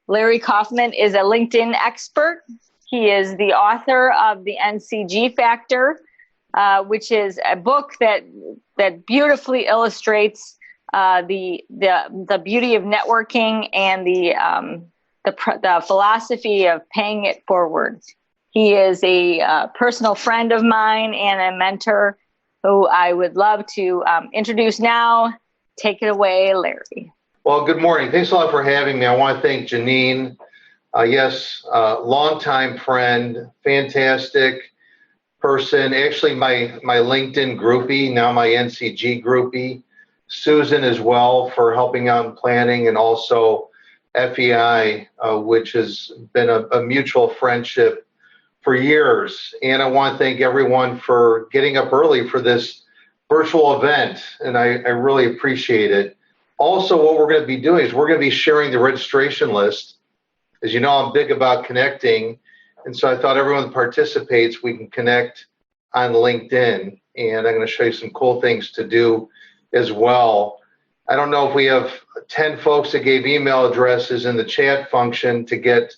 Larry Kaufman is a LinkedIn expert. He is the author of the NCG Factor, which is a book that beautifully illustrates the beauty of networking and the philosophy of paying it forward. He is a personal friend of mine and a mentor who I would love to introduce now. Take it away, Larry. Well, good morning. Thanks a lot for having me. I want to thank Janine. Longtime friend, fantastic person. Actually, my LinkedIn groupie, now my NCG groupie. Susan as well for helping out in planning, and also FEI, which has been a mutual friendship for years. And I want to thank everyone for getting up early for this virtual event, and I really appreciate it. Also, what we're going to be doing is we're going to be sharing the registration list. As you know, I'm big about connecting, and so I thought everyone that participates, we can connect on LinkedIn, and I'm going to show you some cool things to do as well. I don't know if we have 10 folks that gave email addresses in the chat function to get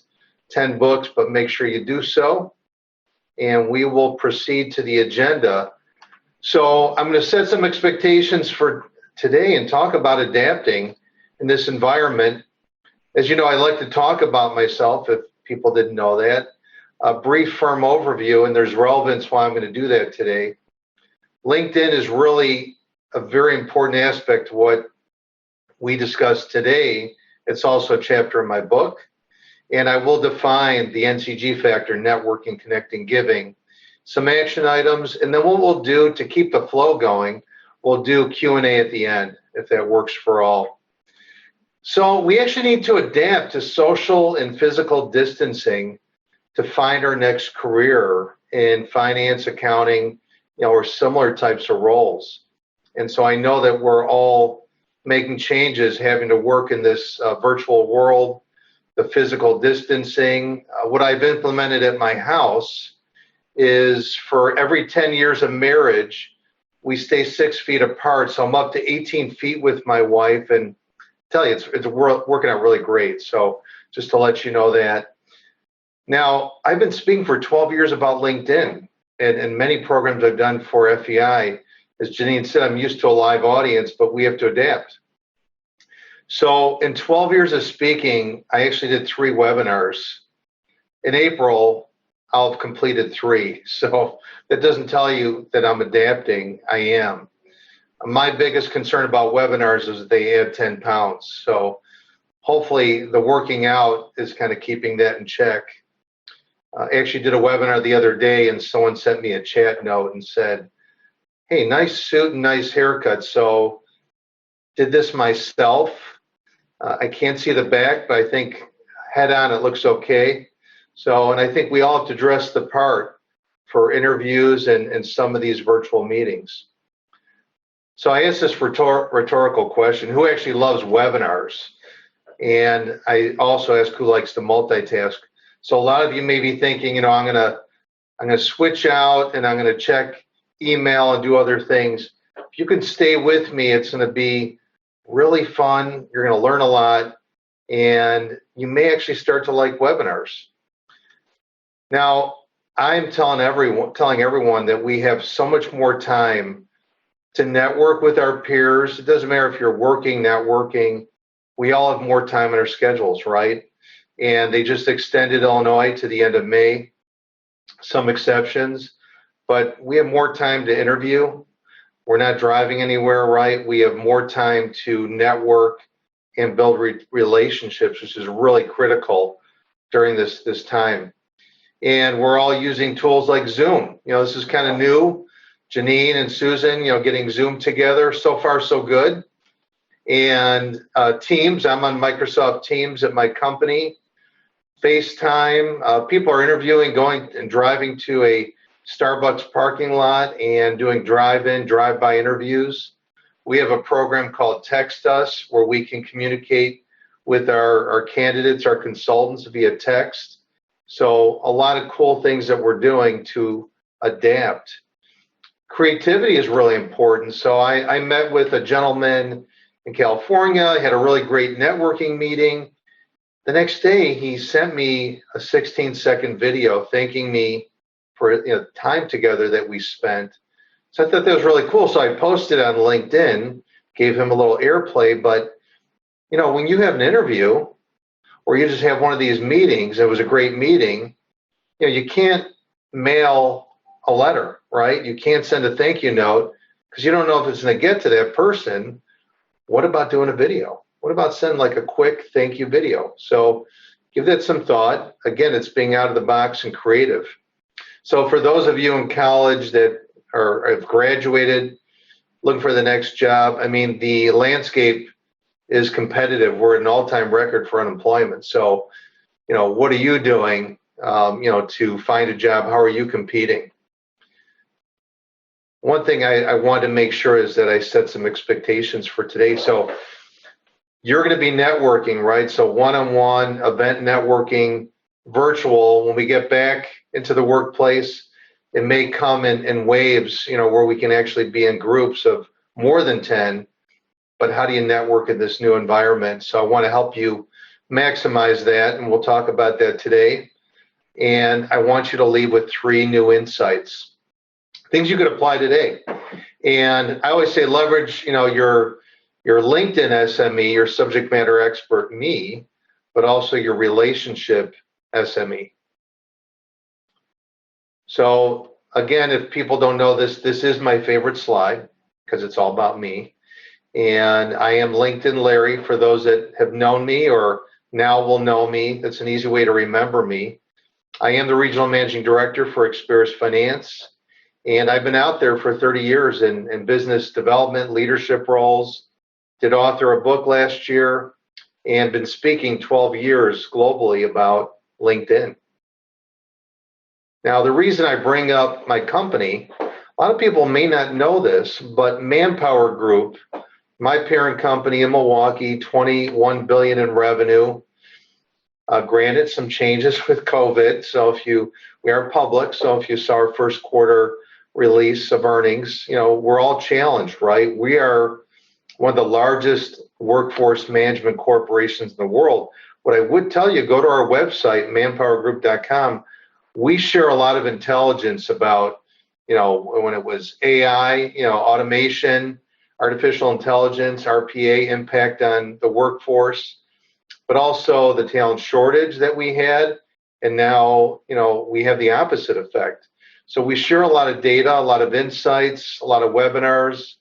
10 books, but make sure you do so, and we will proceed to the agenda. So I'm going to set some expectations for today and talk about adapting in this environment. As you know, I like to talk about myself, if people didn't know that. A brief firm overview, and there's relevance why I'm going to do that today. LinkedIn is really a very important aspect to what we discussed today. It's also a chapter in my book, and I will define the NCG Factor, networking, connecting, giving, some action items, and then what we'll do to keep the flow going, we'll do Q&A at the end, if that works for all. So we actually need to adapt to social and physical distancing to find our next career in finance, accounting, or similar types of roles. And so I know that we're all making changes, having to work in this virtual world, the physical distancing. What I've implemented at my house is for every 10 years of marriage, we stay 6 feet apart. So I'm up to 18 feet with my wife, and I tell you, it's working out really great. So just to let you know that. Now, I've been speaking for 12 years about LinkedIn and many programs I've done for FEI. As Janine said, I'm used to a live audience, but we have to adapt. So in 12 years of speaking, I actually did 3 webinars. In April, I'll have completed 3. So that doesn't tell you that I'm adapting. I am. My biggest concern about webinars is that they add 10 pounds. So hopefully the working out is kind of keeping that in check. I actually did a webinar the other day, and someone sent me a chat note and said, hey, nice suit and nice haircut. So did this myself. I can't see the back, but I think head on it looks okay. So, and I think we all have to dress the part for interviews and some of these virtual meetings. So I asked this rhetorical question: who actually loves webinars? And I also asked who likes to multitask. So a lot of you may be thinking, I'm gonna switch out and I'm gonna check email and do other things. If you can stay with me, it's gonna be really fun. You're gonna learn a lot, and you may actually start to like webinars. Now, I'm telling everyone that we have so much more time to network with our peers. It doesn't matter if you're working, not working. We all have more time in our schedules, right? And they just extended Illinois to the end of May, some exceptions, but we have more time to interview. We're not driving anywhere, right? We have more time to network and build relationships, which is really critical during this time. And we're all using tools like Zoom. This is kind of new. Janine and Susan, getting Zoom together. So far, so good. And Teams, I'm on Microsoft Teams at my company. FaceTime, people are interviewing, going and driving to a Starbucks parking lot and doing drive-in, drive-by interviews. We have a program called Text Us where we can communicate with our candidates, our consultants via text. So a lot of cool things that we're doing to adapt. Creativity is really important. So I met with a gentleman in California, had a really great networking meeting. The next day, he sent me a 16-second video thanking me for time together that we spent. So I thought that was really cool. So I posted on LinkedIn, gave him a little airplay. But when you have an interview or you just have one of these meetings, it was a great meeting. You can't mail a letter, right? You can't send a thank you note because you don't know if it's going to get to that person. What about doing a video? What about sending like a quick thank you video? So give that some thought. Again, it's being out of the box and creative. So for those of you in college that have graduated, looking for the next job, I mean, the landscape is competitive. We're at an all-time record for unemployment. So, what are you doing, to find a job? How are you competing? One thing I wanted to make sure is that I set some expectations for today. So you're going to be networking, right? So one-on-one event networking, virtual. When we get back into the workplace, it may come in waves, where we can actually be in groups of more than 10. But how do you network in this new environment? So I want to help you maximize that, and we'll talk about that today. And I want you to leave with 3 new insights, things you could apply today. And I always say leverage, your LinkedIn SME, your subject matter expert me, but also your relationship SME. So again, if people don't know this is my favorite slide because it's all about me. And I am LinkedIn Larry for those that have known me or now will know me. That's an easy way to remember me. I am the Regional Managing Director for Experis Finance. And I've been out there for 30 years in business development, leadership roles, did author a book last year, and been speaking 12 years globally about LinkedIn. Now, the reason I bring up my company, a lot of people may not know this, but Manpower Group, my parent company in Milwaukee, $21 billion in revenue. Granted, some changes with COVID. So we are public. So if you saw our first quarter release of earnings, we're all challenged, right? We are one of the largest workforce management corporations in the world. What I would tell you, go to our website, manpowergroup.com. We share a lot of intelligence about, when it was AI, automation, artificial intelligence, RPA impact on the workforce, but also the talent shortage that we had. And now, we have the opposite effect. So we share a lot of data, a lot of insights, a lot of webinars.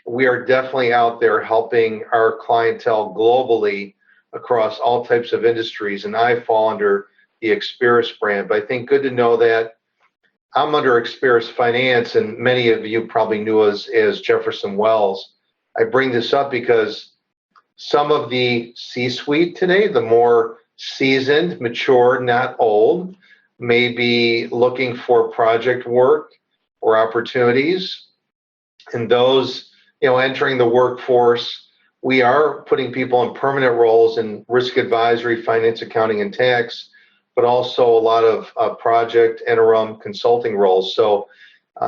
We are definitely out there helping our clientele globally across all types of industries. And I fall under the Experis brand. But I think good to know that I'm under Experis Finance, and many of you probably knew us as Jefferson Wells. I bring this up because some of the C-suite today, the more seasoned, mature, not old, may be looking for project work or opportunities. And those, entering the workforce, we are putting people in permanent roles in risk advisory, finance, accounting, and tax, but also a lot of project, interim, consulting roles. So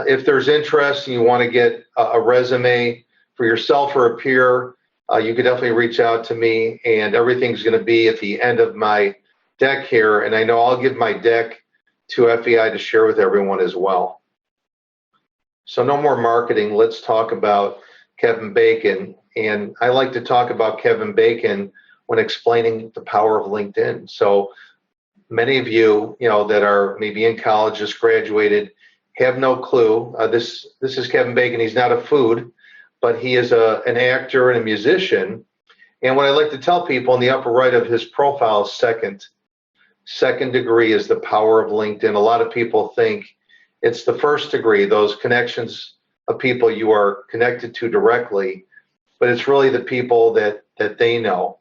if there's interest and you want to get a resume for yourself or a peer, you could definitely reach out to me, and everything's going to be at the end of my deck here. And I know I'll give my deck to FEI to share with everyone as well. So no more marketing. Let's talk about Kevin Bacon. And I like to talk about Kevin Bacon when explaining the power of LinkedIn. So many of you, that are maybe in college, just graduated, have no clue. This is Kevin Bacon. He's not a food, but he is an actor and a musician. And what I like to tell people in the upper right of his profile is second degree is the power of LinkedIn. A lot of people think it's the first degree, those connections of people you are connected to directly, but it's really the people that they know.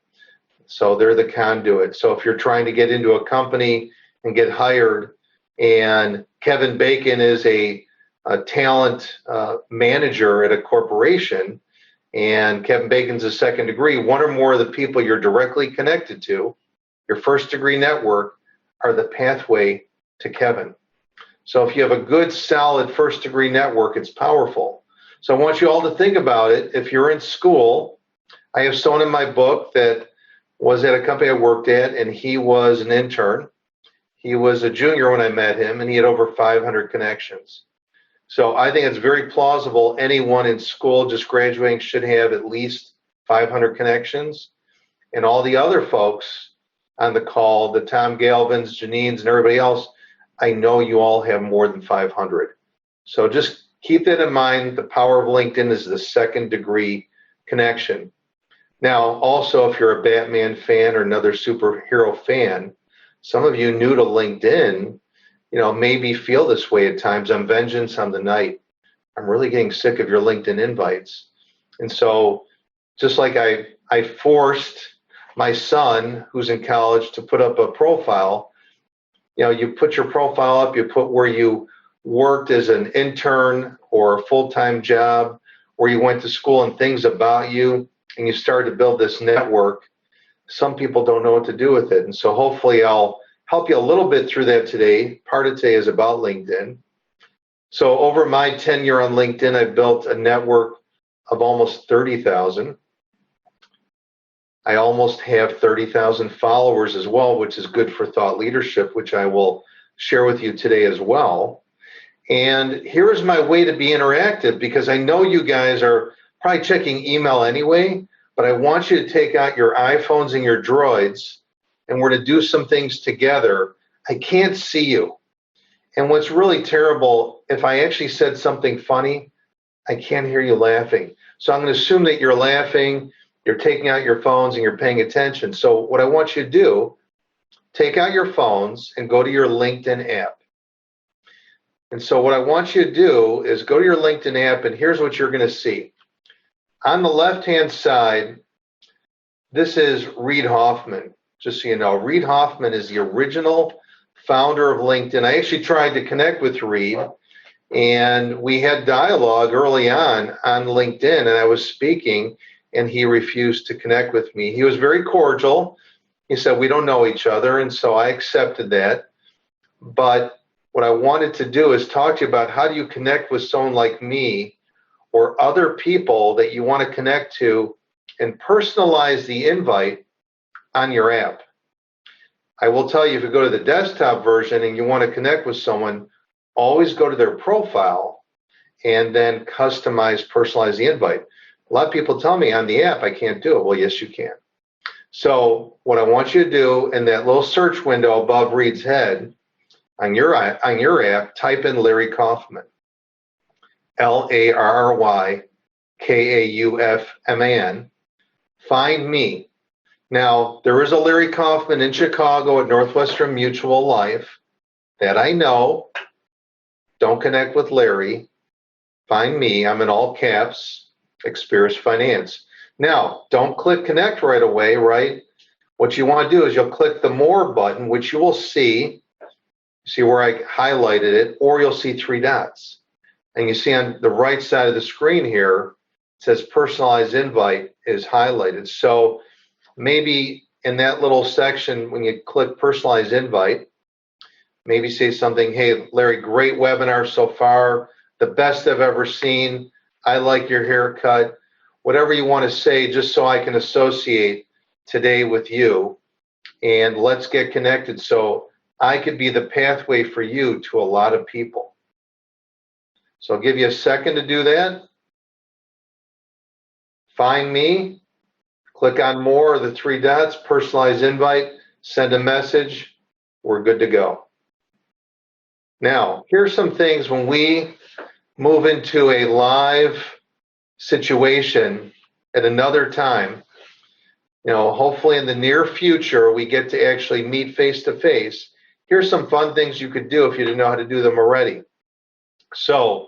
So they're the conduit. So if you're trying to get into a company and get hired, and Kevin Bacon is a talent manager at a corporation, and Kevin Bacon's a second degree, one or more of the people you're directly connected to, your first degree network, are the pathway to Kevin. So if you have a good, solid first degree network, it's powerful. So I want you all to think about it. If you're in school, I have shown in my book that was at a company I worked at, and he was an intern. He was a junior when I met him, and he had over 500 connections. So I think it's very plausible anyone in school just graduating should have at least 500 connections. And all the other folks on the call, the Tom Galvins, Janines, and everybody else, I know you all have more than 500. So just keep that in mind. The power of LinkedIn is the second degree connection. Now, also, if you're a Batman fan or another superhero fan, some of you new to LinkedIn, maybe feel this way at times. I'm vengeance on the night. I'm really getting sick of your LinkedIn invites. And so just like I forced my son, who's in college, to put up a profile, you put your profile up, you put where you worked as an intern or a full-time job, where you went to school and things about you, and you started to build this network. Some people don't know what to do with it. And so hopefully I'll help you a little bit through that today. Part of today is about LinkedIn. So over my tenure on LinkedIn, I built a network of almost 30,000. I almost have 30,000 followers as well, which is good for thought leadership, which I will share with you today as well. And here's my way to be interactive, because I know you guys are probably checking email anyway, but I want you to take out your iPhones and your Droids, and we're to do some things together. I can't see you. And what's really terrible, if I actually said something funny, I can't hear you laughing. So I'm going to assume that you're laughing, you're taking out your phones, and you're paying attention. So what I want you to do, take out your phones and go to your LinkedIn app. And so what I want you to do is go to your LinkedIn app, and here's what you're going to see. On the left-hand side, this is Reid Hoffman, just so you know. Reid Hoffman is the original founder of LinkedIn. I actually tried to connect with Reid, and we had dialogue early on LinkedIn, and I was speaking, and he refused to connect with me. He was very cordial. He said, we don't know each other, and so I accepted that. But what I wanted to do is talk to you about how do you connect with someone like me or other people that you want to connect to, and personalize the invite on your app. I will tell you, if you go to the desktop version and you want to connect with someone, always go to their profile and then customize, personalize the invite. A lot of people tell me on the app I can't do it. Well, yes, you can. So what I want you to do, in that little search window above Reid's head on your app, type in Larry Kaufman. LarryKaufman. Find me. Now, there is a Larry Kaufman in Chicago at Northwestern Mutual Life that I know. Don't connect with Larry. Find me. I'm in all caps, Experis Finance. Now, don't click connect right away, right? What you want to do is you'll click the more button, which you will see where I highlighted it, or you'll see three dots. And you see on the right side of the screen here, it says personalized invite is highlighted. So maybe in that little section, when you click personalized invite, maybe say something, hey, Larry, great webinar so far, the best I've ever seen. I like your haircut. Whatever you want to say, just so I can associate today with you. And let's get connected so I could be the pathway for you to a lot of people. So I'll give you a second to do that. Find me, click on more of the three dots, personalized invite, send a message, we're good to go. Now, here's some things when we move into a live situation at another time, hopefully in the near future, we get to actually meet face to face. Here's some fun things you could do if you didn't know how to do them already. So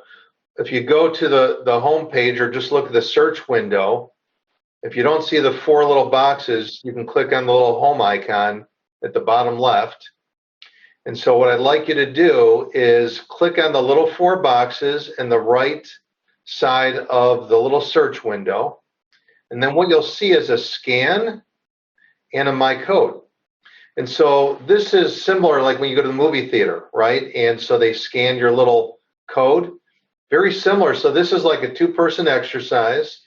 if you go to the home page or just look at the search window, if you don't see the four little boxes, you can click on the little home icon at the bottom left. And so what I'd like you to do is click on the little four boxes in the right side of the little search window. And then what you'll see is a scan and a my code. And so this is similar like when you go to the movie theater, right? And so they scan your little code. Very similar. So this is like a two-person exercise.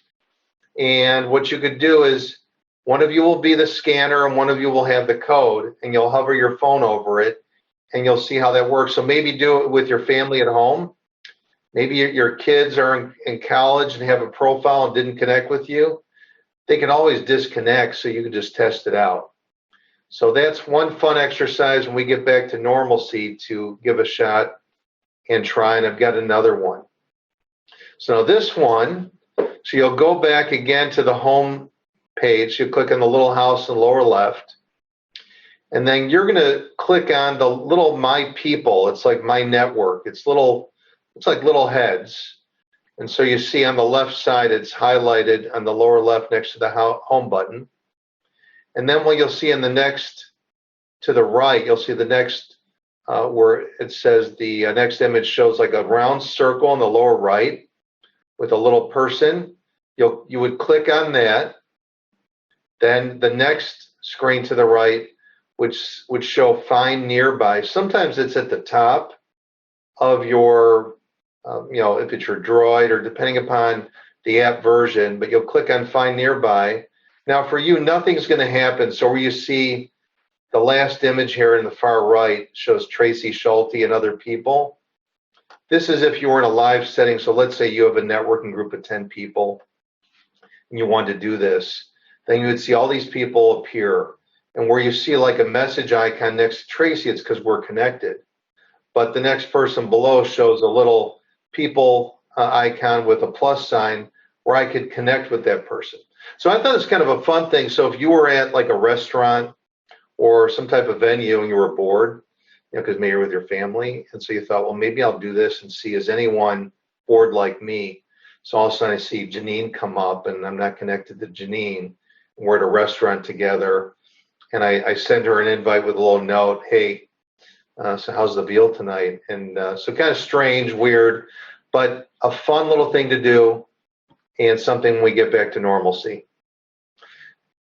And what you could do is One of you will be the scanner and one of you will have the code, and you'll hover your phone over it and you'll see how that works. So maybe do it with your family at home. Maybe your kids are in college and have a profile and didn't connect with you. They can always disconnect, so you can just test it out. So that's one fun exercise when we get back to normalcy to give a shot and try. And I've got another one. So this one, so you'll go back again to the home page. You click on the little house in the lower left. And then you're going to click on the little My People. It's like My Network. It's like little heads. And so you see on the left side, it's highlighted on the lower left next to the home button. And then what you'll see in the next, to the right, you'll see the next, where it says the next image shows like a round circle in the lower right with a little person. You would click on that. Then the next screen to the right, which would show Find Nearby. Sometimes it's at the top of your, if it's your Droid or depending upon the app version, but you'll click on Find Nearby. Now for you, nothing's going to happen. So where you see the last image here in the far right shows Tracy Schulte and other people. This is if you were in a live setting. So let's say you have a networking group of 10 people and you wanted to do this. Then you would see all these people appear. And where you see like a message icon next to Tracy, it's because we're connected. But the next person below shows a little people icon with a plus sign where I could connect with that person. So I thought it's kind of a fun thing. So if you were at like a restaurant or some type of venue and you were bored, because maybe you're with your family, and so you thought, well, maybe I'll do this and see, is anyone bored like me? So all of a sudden I see Janine come up and I'm not connected to Janine. We're at a restaurant together and I send her an invite with a little note, hey, so how's the veal tonight? And so kind of strange, weird, but a fun little thing to do and something when we get back to normalcy.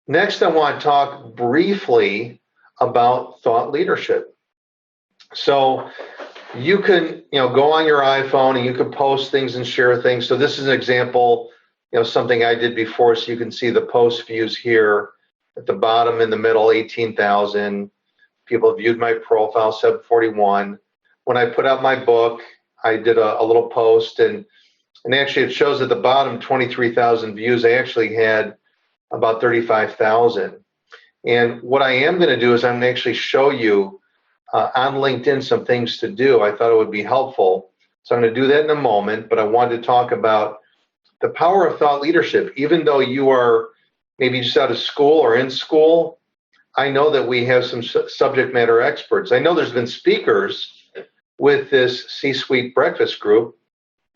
Next, I want to talk briefly about thought leadership. So you can, go on your iPhone and you can post things and share things. So this is an example, something I did before. So you can see the post views here at the bottom in the middle, 18,000. People viewed my profile, 741. When I put out my book, I did a little post and actually it shows at the bottom 23,000 views. I actually had about 35,000. And what I am going to do is I'm going to actually show you on LinkedIn some things to do. I thought it would be helpful. So I'm going to do that in a moment, but I wanted to talk about the power of thought leadership. Even though you are maybe just out of school or in school, I know that we have some subject matter experts. I know there's been speakers with this C-suite breakfast group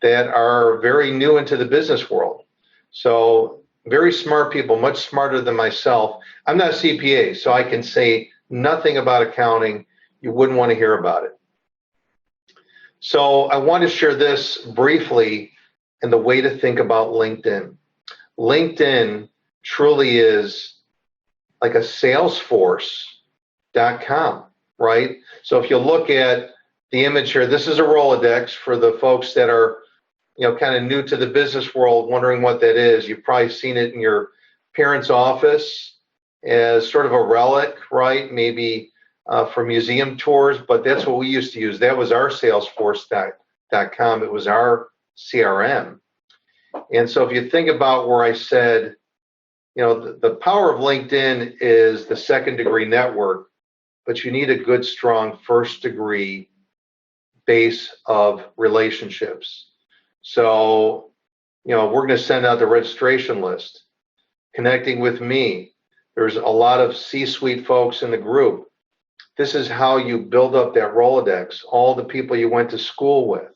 that are very new into the business world. So very smart people, much smarter than myself. I'm not a CPA, so I can say nothing about accounting. You wouldn't want to hear about it. So I want to share this briefly and the way to think about LinkedIn. LinkedIn truly is like a Salesforce.com, right? So if you look at the image here, this is a Rolodex for the folks that are, kind of new to the business world, wondering what that is. You've probably seen it in your parents' office as sort of a relic, right? Maybe for museum tours, but that's what we used to use. That was our Salesforce.com. It was our CRM. And so if you think about where I said, the power of LinkedIn is the second degree network, but you need a good, strong first degree base of relationships. So, we're going to send out the registration list, connecting with me. There's a lot of C-suite folks in the group. This is how you build up that Rolodex, all the people you went to school with,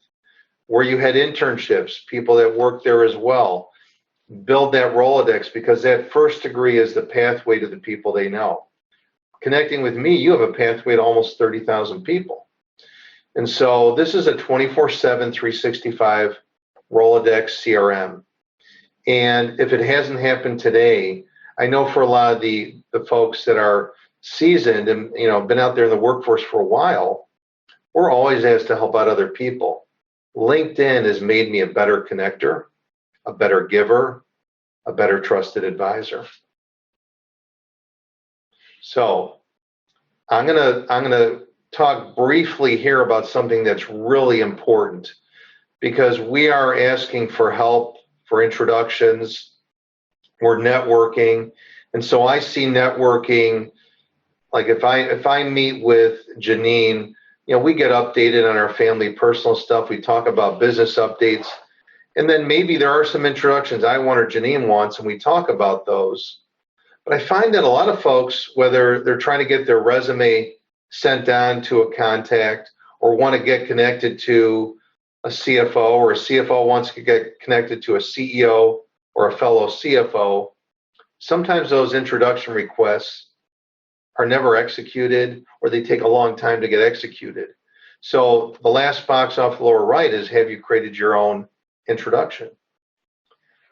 where you had internships, people that worked there as well. Build that Rolodex because that first degree is the pathway to the people they know. Connecting with me, you have a pathway to almost 30,000 people. And so this is a 24/7, 365 Rolodex CRM. And if it hasn't happened today, I know for a lot of the folks that are seasoned and been out there in the workforce for a while, we're always asked to help out other people. LinkedIn has made me a better connector, a better giver, a better trusted advisor. So I'm gonna talk briefly here about something that's really important, because we are asking for help for introductions. We're networking, and so I see networking, like if I meet with Janine, we get updated on our family personal stuff. We talk about business updates, and then maybe there are some introductions I want or Janine wants, and we talk about those. But I find that a lot of folks, whether they're trying to get their resume sent on to a contact or want to get connected to a CFO, or a CFO wants to get connected to a CEO or a fellow CFO, sometimes those introduction requests are never executed, or they take a long time to get executed. So the last box off the lower right is, have you created your own introduction?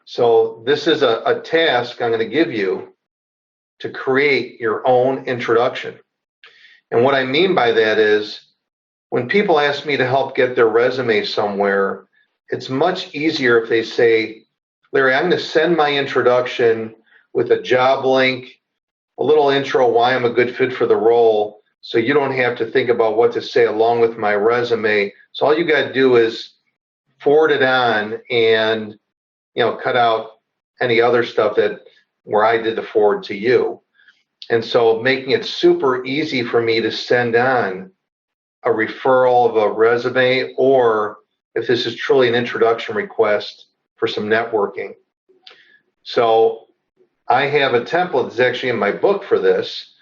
So this is a task I'm going to give you to create your own introduction. And what I mean by that is, when people ask me to help get their resume somewhere, it's much easier if they say, Larry, I'm going to send my introduction with a job link, a little intro why I'm a good fit for the role, so you don't have to think about what to say along with my resume. So all you got to do is forward it on and cut out any other stuff that where I did the forward to you. And so making it super easy for me to send on a referral of a resume, or if this is truly an introduction request for some networking. So I have a template that's actually in my book for this,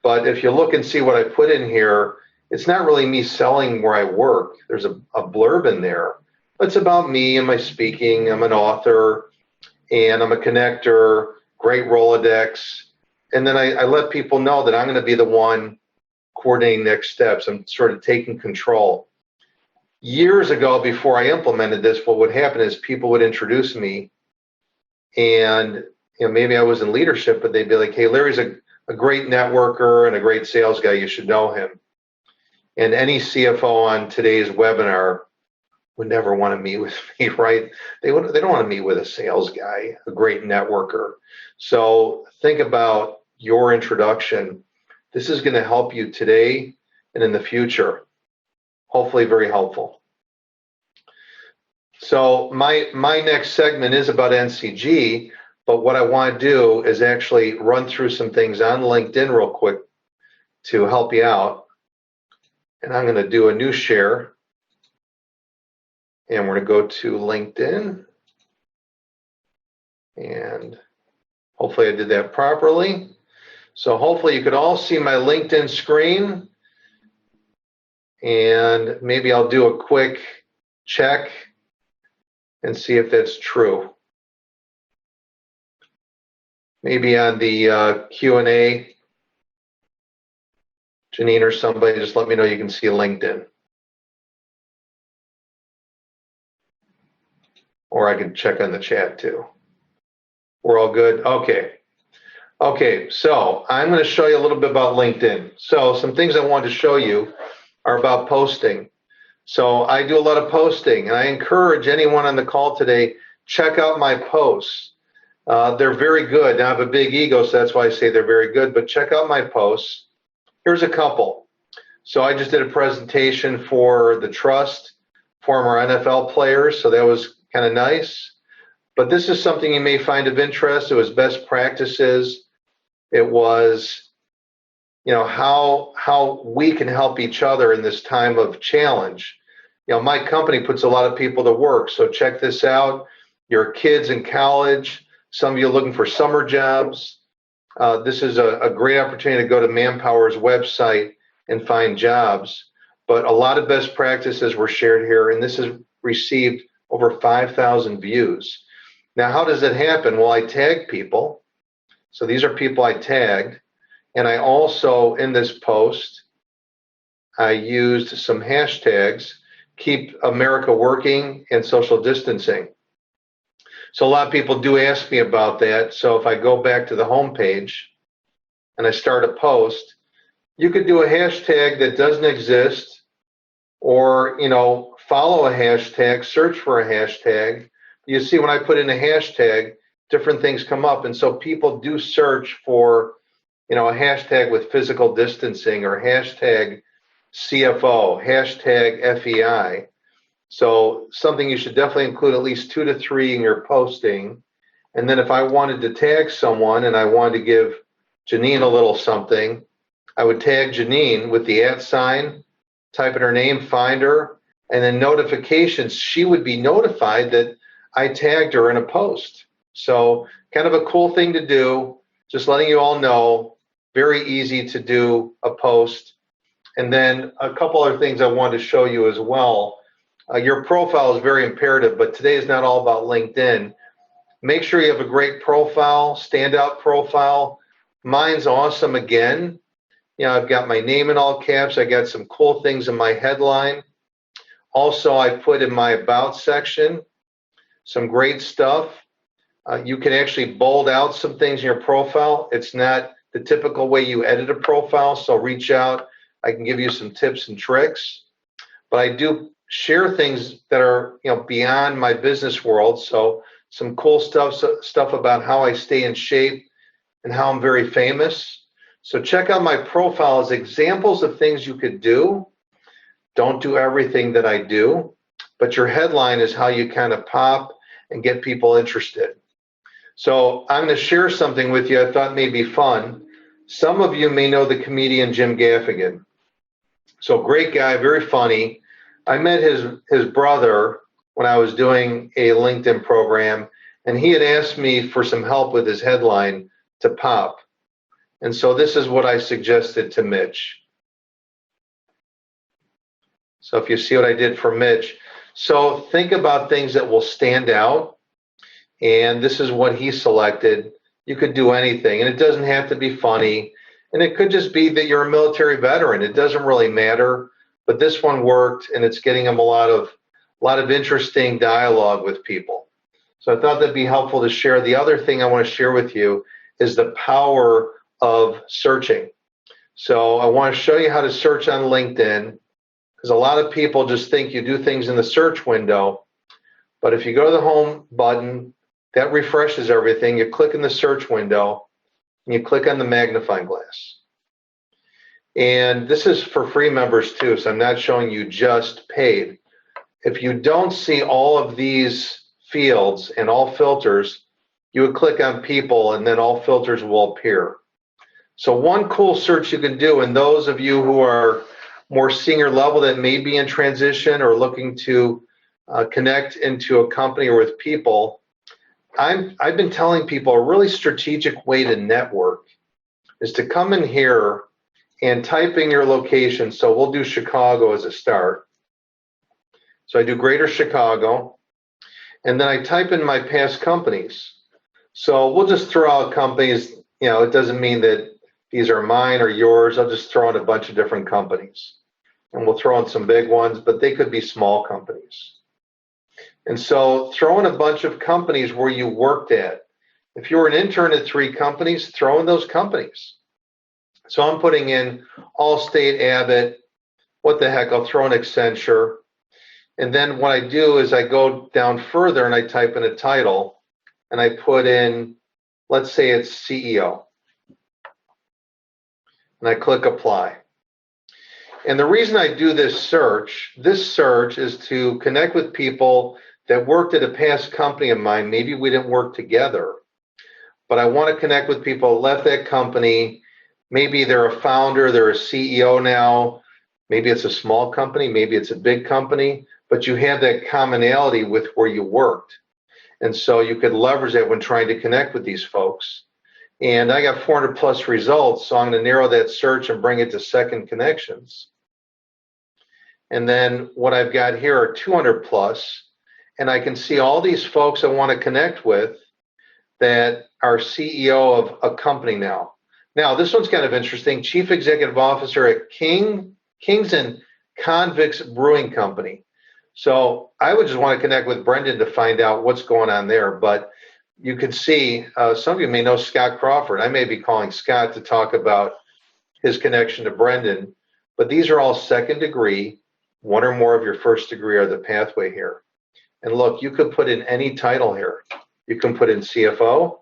but if you look and see what I put in here, it's not really me selling where I work. There's a blurb in there. It's about me and my speaking. I'm an author and I'm a connector, great Rolodex. And then I let people know that I'm going to be the one coordinating next steps. I'm sort of taking control. Years ago, before I implemented this, what would happen is people would introduce me, and maybe I was in leadership, but they'd be like, hey, Larry's a great networker and a great sales guy. You should know him. And any CFO on today's webinar would never want to meet with me, right? They don't want to meet with a sales guy, a great networker. So think about your introduction. This is going to help you today and in the future. Hopefully very helpful. So my next segment is about NCG, but what I want to do is actually run through some things on LinkedIn real quick to help you out. And I'm going to do a new share. And we're going to go to LinkedIn. And hopefully I did that properly. So hopefully you could all see my LinkedIn screen. And maybe I'll do a quick check and see if that's true. Maybe on the Q&A, Janine or somebody, just let me know you can see LinkedIn. Or I can check on the chat too. We're all good? Okay, so I'm going to show you a little bit about LinkedIn. So some things I wanted to show you are about posting. So I do a lot of posting, and I encourage anyone on the call today, check out my posts. They're very good. Now I have a big ego, so that's why I say they're very good, but check out my posts. Here's a couple. So I just did a presentation for the Trust, former NFL players, so that was kind of nice. But this is something you may find of interest. It was best practices. It was, how we can help each other in this time of challenge. My company puts a lot of people to work, so check this out. Your kids in college, some of you looking for summer jobs. This is a great opportunity to go to Manpower's website and find jobs. But a lot of best practices were shared here, and this has received over 5,000 views. Now, how does it happen? Well, I tag people. So these are people I tagged. And I also, in this post, I used some hashtags, keep America working and social distancing. So a lot of people do ask me about that. So if I go back to the home page and I start a post, you could do a hashtag that doesn't exist, or, follow a hashtag, search for a hashtag. You see, when I put in a hashtag, different things come up. And so people do search for a hashtag with physical distancing or hashtag CFO, hashtag FEI. So something you should definitely include at least 2 to 3 in your posting. And then if I wanted to tag someone and I wanted to give Janine a little something, I would tag Janine with the @ type in her name, find her, and then notifications. She would be notified that I tagged her in a post. So kind of a cool thing to do, just letting you all know, very easy to do a post. And then a couple other things I wanted to show you as well. Your profile is very imperative, but today is not all about LinkedIn. Make sure you have a great profile, standout profile. Mine's awesome again. I've got my name in all caps. I got some cool things in my headline. Also, I put in my about section some great stuff. You can actually bold out some things in your profile. It's not the typical way you edit a profile, so reach out. I can give you some tips and tricks. But I do share things that are beyond my business world. So some cool stuff about how I stay in shape and how I'm very famous. So check out my profile as examples of things you could do. Don't do everything that I do, but your headline is how you kind of pop and get people interested. So I'm going to share something with you I thought may be fun. Some of you may know the comedian Jim Gaffigan. So great guy, very funny. I met his brother when I was doing a LinkedIn program, and he had asked me for some help with his headline to pop. And so this is what I suggested to Mitch. So if you see what I did for Mitch, so think about things that will stand out. And this is what he selected. You could do anything, and it doesn't have to be funny. And it could just be that you're a military veteran. It doesn't really matter. But this one worked, and it's getting him a lot of interesting dialogue with people. So I thought that'd be helpful to share. The other thing I want to share with you is the power of searching. So I want to show you how to search on LinkedIn, because a lot of people just think you do things in the search window. But if you go to the home button, that refreshes everything. You click in the search window, and you click on the magnifying glass. And this is for free members too, so I'm not showing you just paid. If you don't see all of these fields and all filters, you would click on people and then all filters will appear. So one cool search you can do, and those of you who are more senior level that may be in transition or looking to connect into a company or with people, I've been telling people a really strategic way to network is to come in here and type in your location. So we'll do Chicago as a start. So I do Greater Chicago, and then I type in my past companies. So we'll just throw out companies. It doesn't mean that these are mine or yours. I'll just throw in a bunch of different companies. And we'll throw in some big ones, but they could be small companies. And so throw in a bunch of companies where you worked at. If you were an intern at 3 companies, throw in those companies. So I'm putting in Allstate, Abbott, what the heck, I'll throw in Accenture. And then what I do is I go down further and I type in a title and I put in, let's say it's CEO. And I click apply. And the reason I do this search is to connect with people that worked at a past company of mine. Maybe we didn't work together, but I want to connect with people that left that company. Maybe they're a founder, they're a CEO now. Maybe it's a small company, maybe it's a big company, but you have that commonality with where you worked. And so you could leverage that when trying to connect with these folks. And I got 400 plus results, so I'm going to narrow that search and bring it to second connections. And then what I've got here are 200 plus, and I can see all these folks I want to connect with that are CEO of a company now. Now, this one's kind of interesting. Chief Executive Officer at Kings and Convicts Brewing Company. So I would just want to connect with Brendan to find out what's going on there. But you could see, some of you may know Scott Crawford. I may be calling Scott to talk about his connection to Brendan. But these are all second degree. 1 or more of your first degree are the pathway here. And look, you could put in any title here. You can put in CFO.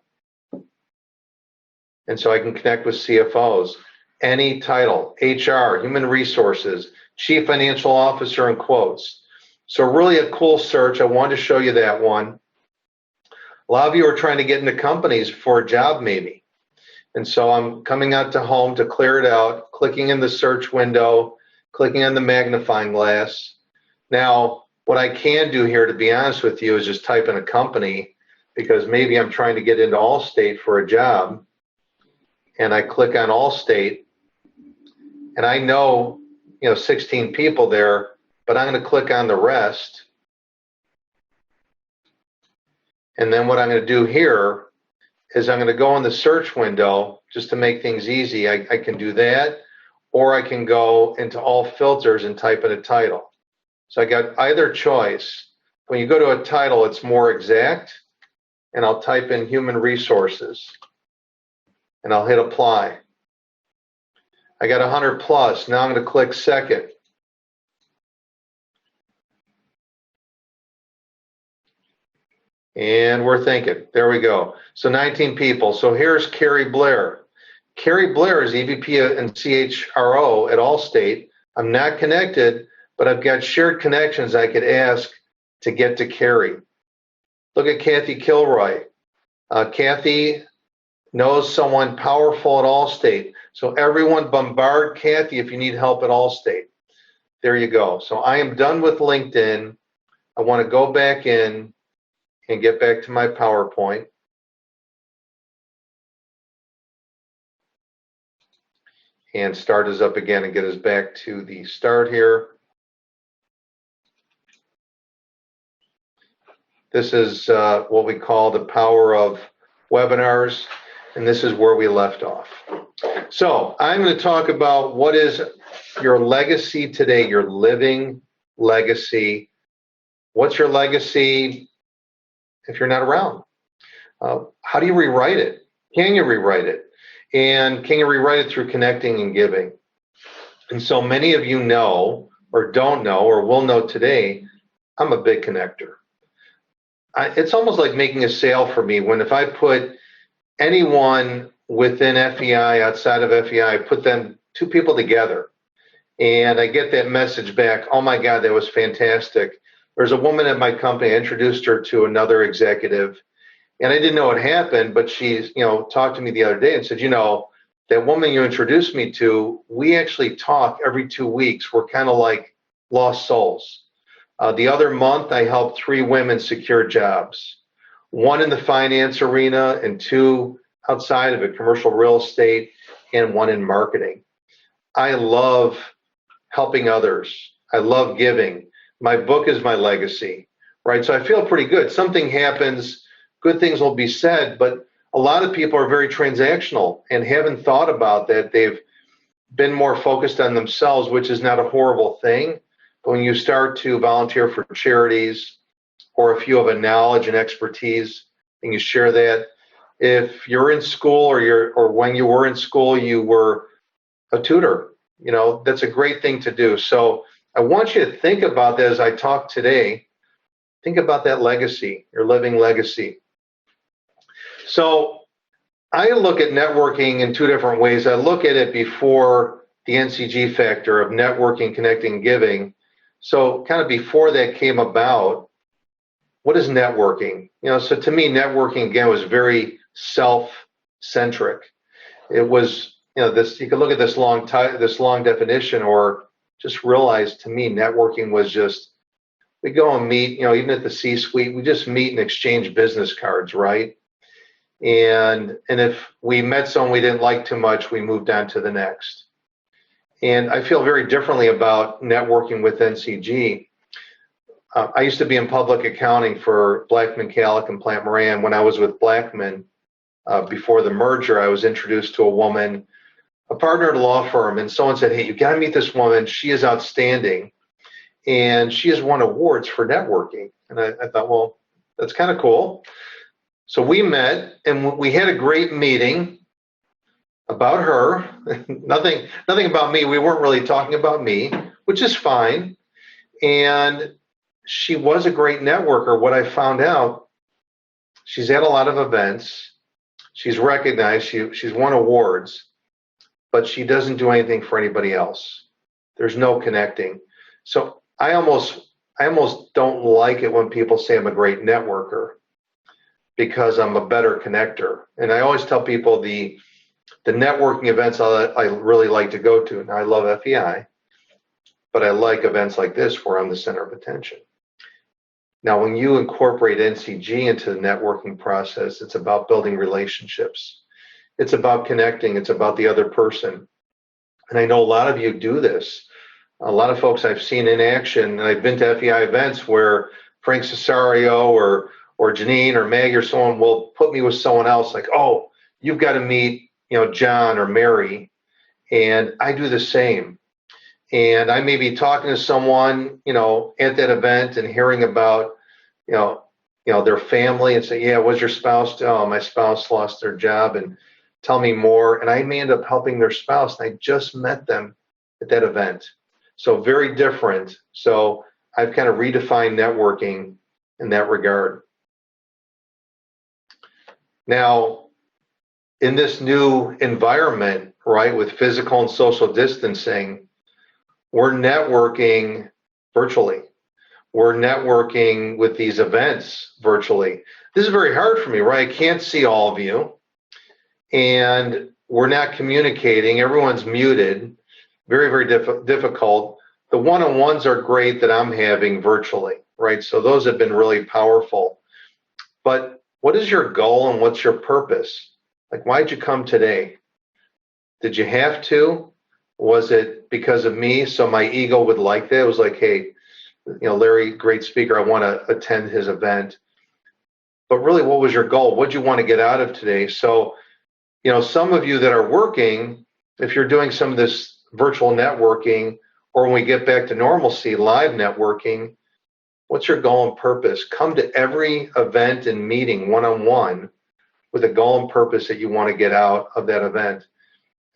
And so I can connect with CFOs, any title, HR, human resources, chief financial officer in quotes. So really a cool search. I wanted to show you that one. A lot of you are trying to get into companies for a job maybe. And so I'm coming out to home to clear it out, clicking in the search window, clicking on the magnifying glass. Now, what I can do here, to be honest with you, is just type in a company, because maybe I'm trying to get into Allstate for a job. And I click on Allstate, and I know, 16 people there, but I'm going to click on the rest. And then what I'm going to do here is I'm going to go in the search window just to make things easy. I can do that, or I can go into all filters and type in a title. So I got either choice. When you go to a title, it's more exact, and I'll type in human resources, and I'll hit apply. I got 100 plus. Now I'm going to click second. And we're thinking, there we go. So 19 people. So here's Carrie Blair. Carrie Blair is EVP and CHRO at Allstate. I'm not connected, but I've got shared connections I could ask to get to Carrie. Look at Kathy Kilroy. Kathy knows someone powerful at Allstate. So everyone bombard Kathy if you need help at Allstate. There you go. So I am done with LinkedIn. I want to go back in and get back to my PowerPoint. And start us up again and get us back to the start here. This is what we call the power of webinars, and this is where we left off. So I'm going to talk about what is your legacy today, your living legacy. What's your legacy if you're not around? How do you rewrite it? Can you rewrite it? And can you rewrite it through connecting and giving? And so many of you know, or don't know, or will know today, I'm a big connector. It's almost like making a sale for me when if I put anyone within FEI, outside of FEI, I put them, two people together, and I get that message back, oh my God, that was fantastic. There's a woman at my company, I introduced her to another executive, and I didn't know what happened, but she, talked to me the other day and said, that woman you introduced me to, we actually talk every 2 weeks. We're kind of like lost souls. The other month, I helped 3 women secure jobs, 1 in the finance arena and 2 outside of it, commercial real estate, and 1 in marketing. I love helping others. I love giving. My book is my legacy, right? So I feel pretty good. Something happens, good things will be said, but a lot of people are very transactional and haven't thought about that. They've been more focused on themselves, which is not a horrible thing. But when you start to volunteer for charities, or if you have a knowledge and expertise and you share that, if you're in school or when you were in school, you were a tutor, that's a great thing to do. So I want you to think about that as I talk today. Think about that legacy, your living legacy. So I look at networking in 2 different ways. I look at it before the NCG factor of networking, connecting, giving. So kind of before that came about, what is networking? So to me, networking again was very self-centric. It was, this. You could look at this long definition, or just realize to me, networking was just we go and meet. Even at the C-suite, we just meet and exchange business cards, right? And if we met someone we didn't like too much, we moved on to the next. And I feel very differently about networking with NCG. I used to be in public accounting for Blackman, Callick, and Plant Moran. When I was with Blackman, before the merger, I was introduced to a woman, a partner at a law firm, and someone said, hey, you got to meet this woman. She is outstanding, and she has won awards for networking. And I thought, well, that's kind of cool. So we met, and we had a great meeting about her. nothing about me. We weren't really talking about me, which is fine. And she was a great networker. What I found out, she's at a lot of events. She's recognized, she's won awards, but she doesn't do anything for anybody else. There's no connecting. So I almost don't like it when people say I'm a great networker because I'm a better connector. And I always tell people the networking events I really like to go to. Now I love FEI, but I like events like this where I'm the center of attention. Now, when you incorporate NCG into the networking process, it's about building relationships. It's about connecting. It's about the other person. And I know a lot of you do this. A lot of folks I've seen in action, and I've been to FEI events where Frank Cesario or Janine or Maggie or someone will put me with someone else like, oh, you've got to meet, John or Mary. And I do the same. And I may be talking to someone, at that event and hearing about, their family and say, yeah, what's your spouse do? Oh, my spouse lost their job and tell me more. And I may end up helping their spouse. And I just met them at that event. So very different. So I've kind of redefined networking in that regard. Now, in this new environment, right, with physical and social distancing, we're networking virtually. We're networking with these events virtually. This is very hard for me, right? I can't see all of you. And we're not communicating. Everyone's muted. Very, very difficult. The one-on-ones are great that I'm having virtually, right? So those have been really powerful. But what is your goal and what's your purpose? Like, why'd you come today? Did you have to? Was it because of me? So my ego would like that. It was like, hey, Larry, great speaker. I want to attend his event. But really, what was your goal? What'd you want to get out of today? So, some of you that are working, if you're doing some of this virtual networking, or when we get back to normalcy, live networking, what's your goal and purpose? Come to every event and meeting one-on-one with a goal and purpose that you want to get out of that event.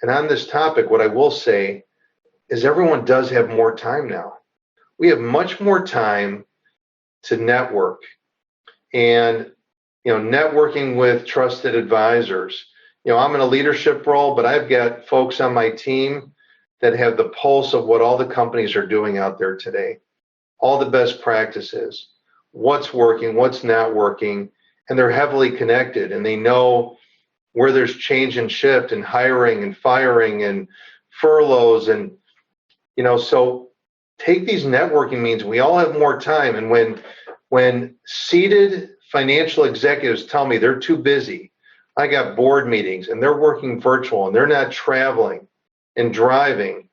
And on this topic, what I will say is everyone does have more time now. We have much more time to network. And, networking with trusted advisors. I'm in a leadership role, but I've got folks on my team that have the pulse of what all the companies are doing out there today. All the best practices, what's working, what's not working, and they're heavily connected and they know where there's change and shift and hiring and firing and furloughs. And, so take these networking meetings. We all have more time. And when seated financial executives tell me they're too busy, I got board meetings and they're working virtual and they're not traveling and driving.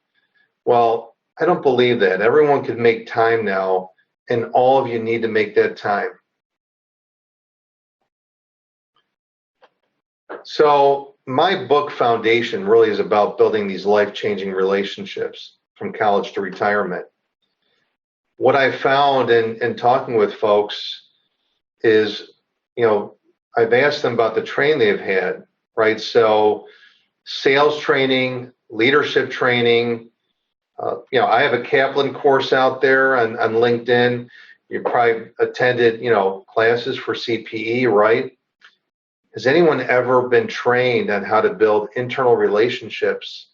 Well, I don't believe that. Everyone can make time now, and all of you need to make that time. So my book Foundation really is about building these life-changing relationships from college to retirement. What I found in talking with folks is, I've asked them about the training they've had, right? So sales training, leadership training. I have a Kaplan course out there on LinkedIn. You probably attended, classes for CPE, right? Has anyone ever been trained on how to build internal relationships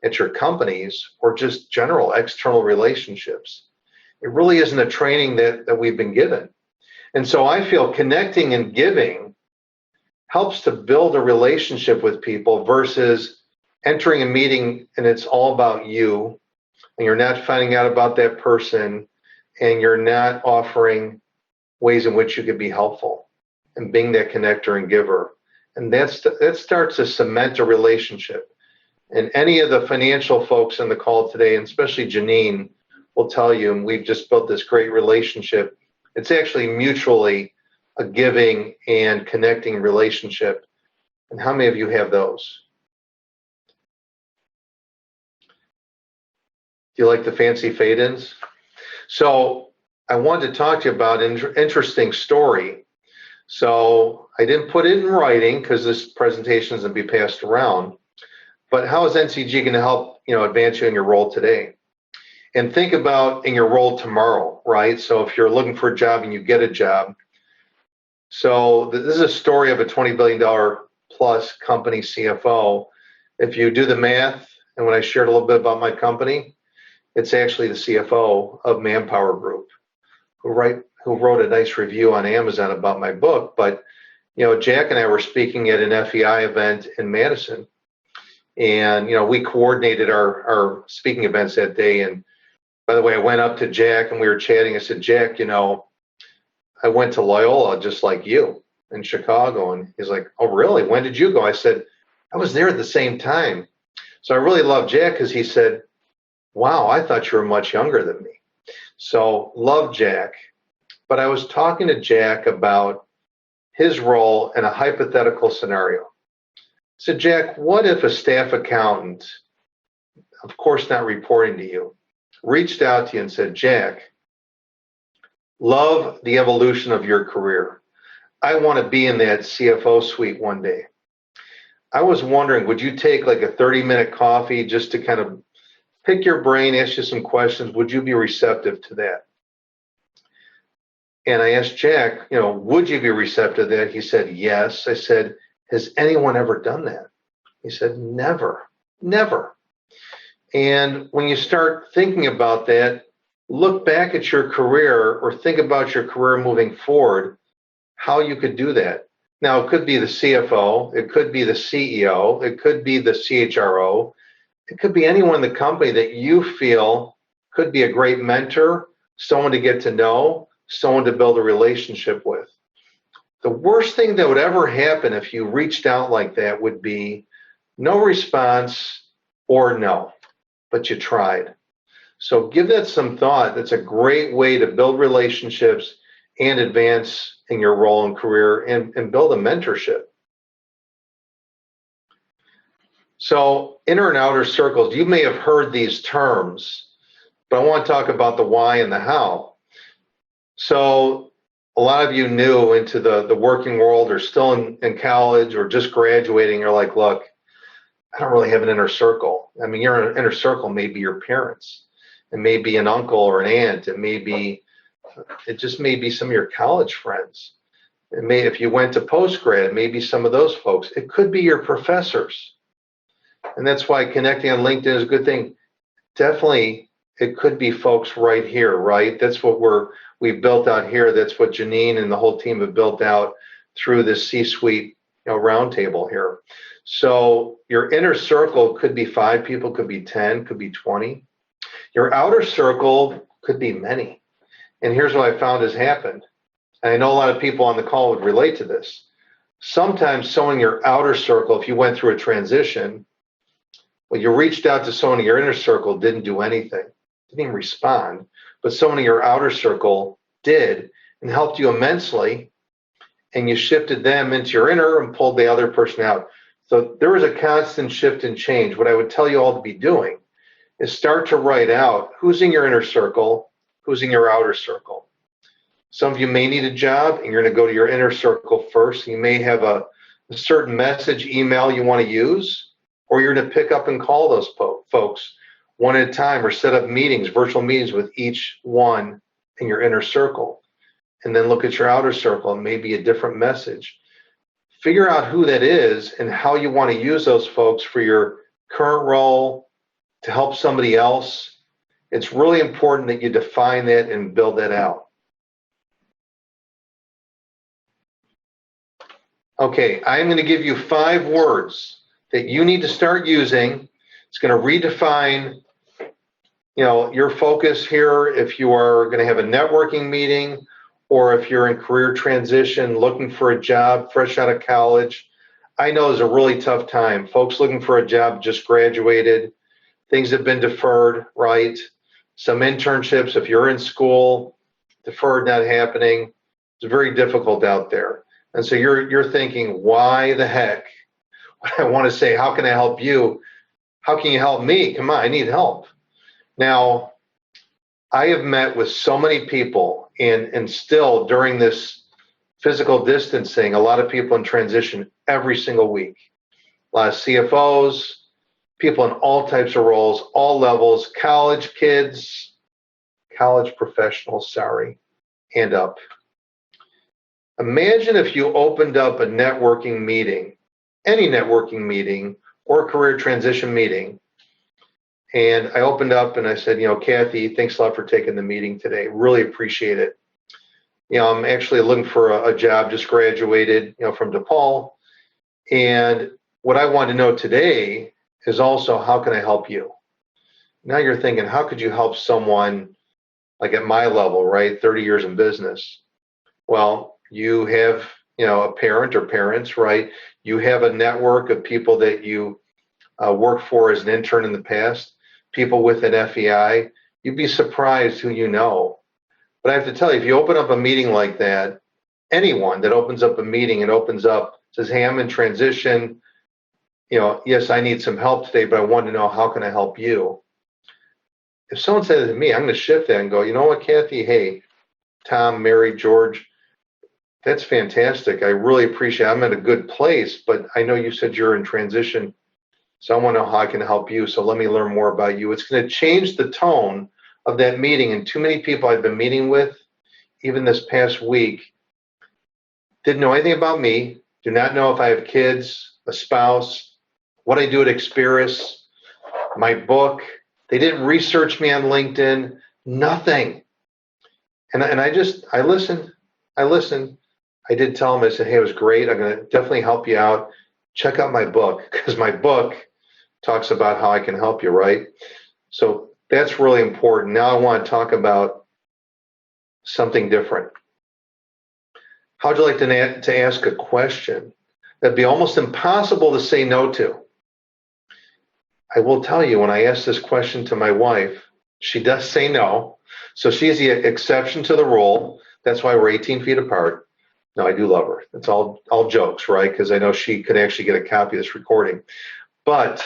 at your companies or just general external relationships? It really isn't a training that we've been given. And so I feel connecting and giving helps to build a relationship with people versus entering a meeting and it's all about you and you're not finding out about that person and you're not offering ways in which you could be helpful and being that connector and giver. And that starts to cement a relationship. And any of the financial folks on the call today, and especially Janine, will tell you, and we've just built this great relationship. It's actually mutually a giving and connecting relationship. And how many of you have those? Do you like the fancy fade-ins? So I wanted to talk to you about an interesting story. So I didn't put it in writing because this presentation is going to be passed around. But how is NCG going to help advance you in your role today? And think about in your role tomorrow, right? So if you're looking for a job and you get a job. So this is a story of a $20 billion plus company CFO. If you do the math, and when I shared a little bit about my company, it's actually the CFO of Manpower Group who wrote a nice review on Amazon about my book. But Jack and I were speaking at an FEI event in Madison, and we coordinated our speaking events that day. And by the way, I went up to Jack and we were chatting. I said, Jack, I went to Loyola just like you in Chicago. And he's like, oh, really? When did you go? I said, I was there at the same time. So I really love Jack because he said, wow, I thought you were much younger than me. So love Jack. But I was talking to Jack about his role in a hypothetical scenario. I said, Jack, what if a staff accountant, of course not reporting to you, reached out to you and said, Jack, love the evolution of your career. I want to be in that CFO suite one day. I was wondering, would you take like a 30-minute coffee just to kind of pick your brain, ask you some questions? Would you be receptive to that? And I asked Jack, would you be receptive to that? He said, yes. I said, has anyone ever done that? He said, never, never. And when you start thinking about that, look back at your career or think about your career moving forward, how you could do that. Now, it could be the CFO, it could be the CEO, it could be the CHRO, it could be anyone in the company that you feel could be a great mentor, someone to get to know, someone to build a relationship with. The worst thing that would ever happen if you reached out like that would be no response or no, but you tried. So give that some thought. That's a great way to build relationships and advance in your role and career and build a mentorship. So inner and outer circles, you may have heard these terms, but I want to talk about the why and the how. So a lot of you new into the working world or still in college or just graduating, you're like, look, I don't really have an inner circle. I mean, your inner circle may be your parents. It may be an uncle or an aunt. It just may be some of your college friends. If you went to postgrad, maybe some of those folks. It could be your professors. And that's why connecting on LinkedIn is a good thing. Definitely, it could be folks right here, right? That's what we've built out here. That's what Janine and the whole team have built out through this C-suite roundtable here. So your inner circle could be 5 people, could be 10, could be 20. Your outer circle could be many. And here's what I found has happened. And I know a lot of people on the call would relate to this. Sometimes someone in your outer circle, if you went through a transition, when you reached out to someone in your inner circle, didn't do anything, didn't even respond, but someone in your outer circle did and helped you immensely, and you shifted them into your inner and pulled the other person out. So there was a constant shift and change. What I would tell you all to be doing is start to write out who's in your inner circle, who's in your outer circle. Some of you may need a job and you're going to go to your inner circle first. You may have a certain message, email you want to use, or you're going to pick up and call those folks one at a time or set up meetings, virtual meetings with each one in your inner circle. And then look at your outer circle and maybe a different message. Figure out who that is and how you want to use those folks for your current role, to help somebody else. It's really important that you define that and build that out. Okay, I'm going to give you 5 words that you need to start using. It's going to redefine, your focus here if you are going to have a networking meeting or if you're in career transition, looking for a job, fresh out of college. I know it's a really tough time. Folks looking for a job just graduated. Things have been deferred, right? Some internships, if you're in school, deferred, not happening. It's very difficult out there. And so you're thinking, why the heck? I want to say, how can I help you? How can you help me? Come on, I need help. Now, I have met with so many people, and still during this physical distancing, a lot of people in transition every single week. A lot of CFOs, people in all types of roles, all levels, college kids, college professionals, and up. Imagine if you opened up a networking meeting any networking meeting or career transition meeting. And I opened up and I said, Kathy, thanks a lot for taking the meeting today. Really appreciate it. I'm actually looking for a job, just graduated, from DePaul. And what I want to know today is also, how can I help you? Now you're thinking, how could you help someone like at my level, right? 30 years in business. Well, you have, a parent or parents, right? You have a network of people that you worked for as an intern in the past, people with an FEI. You'd be surprised who you know. But I have to tell you, if you open up a meeting like that, anyone that opens up a meeting and says, hey, I'm in transition, yes, I need some help today, but I want to know, how can I help you? If someone says to me, I'm going to shift that and go, you know what, Kathy, hey, Tom, Mary, George, that's fantastic. I really appreciate it. I'm at a good place, but I know you said you're in transition, so I want to know how I can help you. So let me learn more about you. It's going to change the tone of that meeting. And too many people I've been meeting with, even this past week, didn't know anything about me, do not know if I have kids, a spouse, what I do at Experis, my book. They didn't research me on LinkedIn, nothing. And I listened. I did tell them, I said, hey, it was great. I'm going to definitely help you out. Check out my book, because my book talks about how I can help you, right? So that's really important. Now I want to talk about something different. How'd you like to ask a question that'd be almost impossible to say no to? I will tell you, when I ask this question to my wife, she does say no. So she's the exception to the rule. That's why we're 18 feet apart. No, I do love her. It's all jokes, right? Because I know she could actually get a copy of this recording. But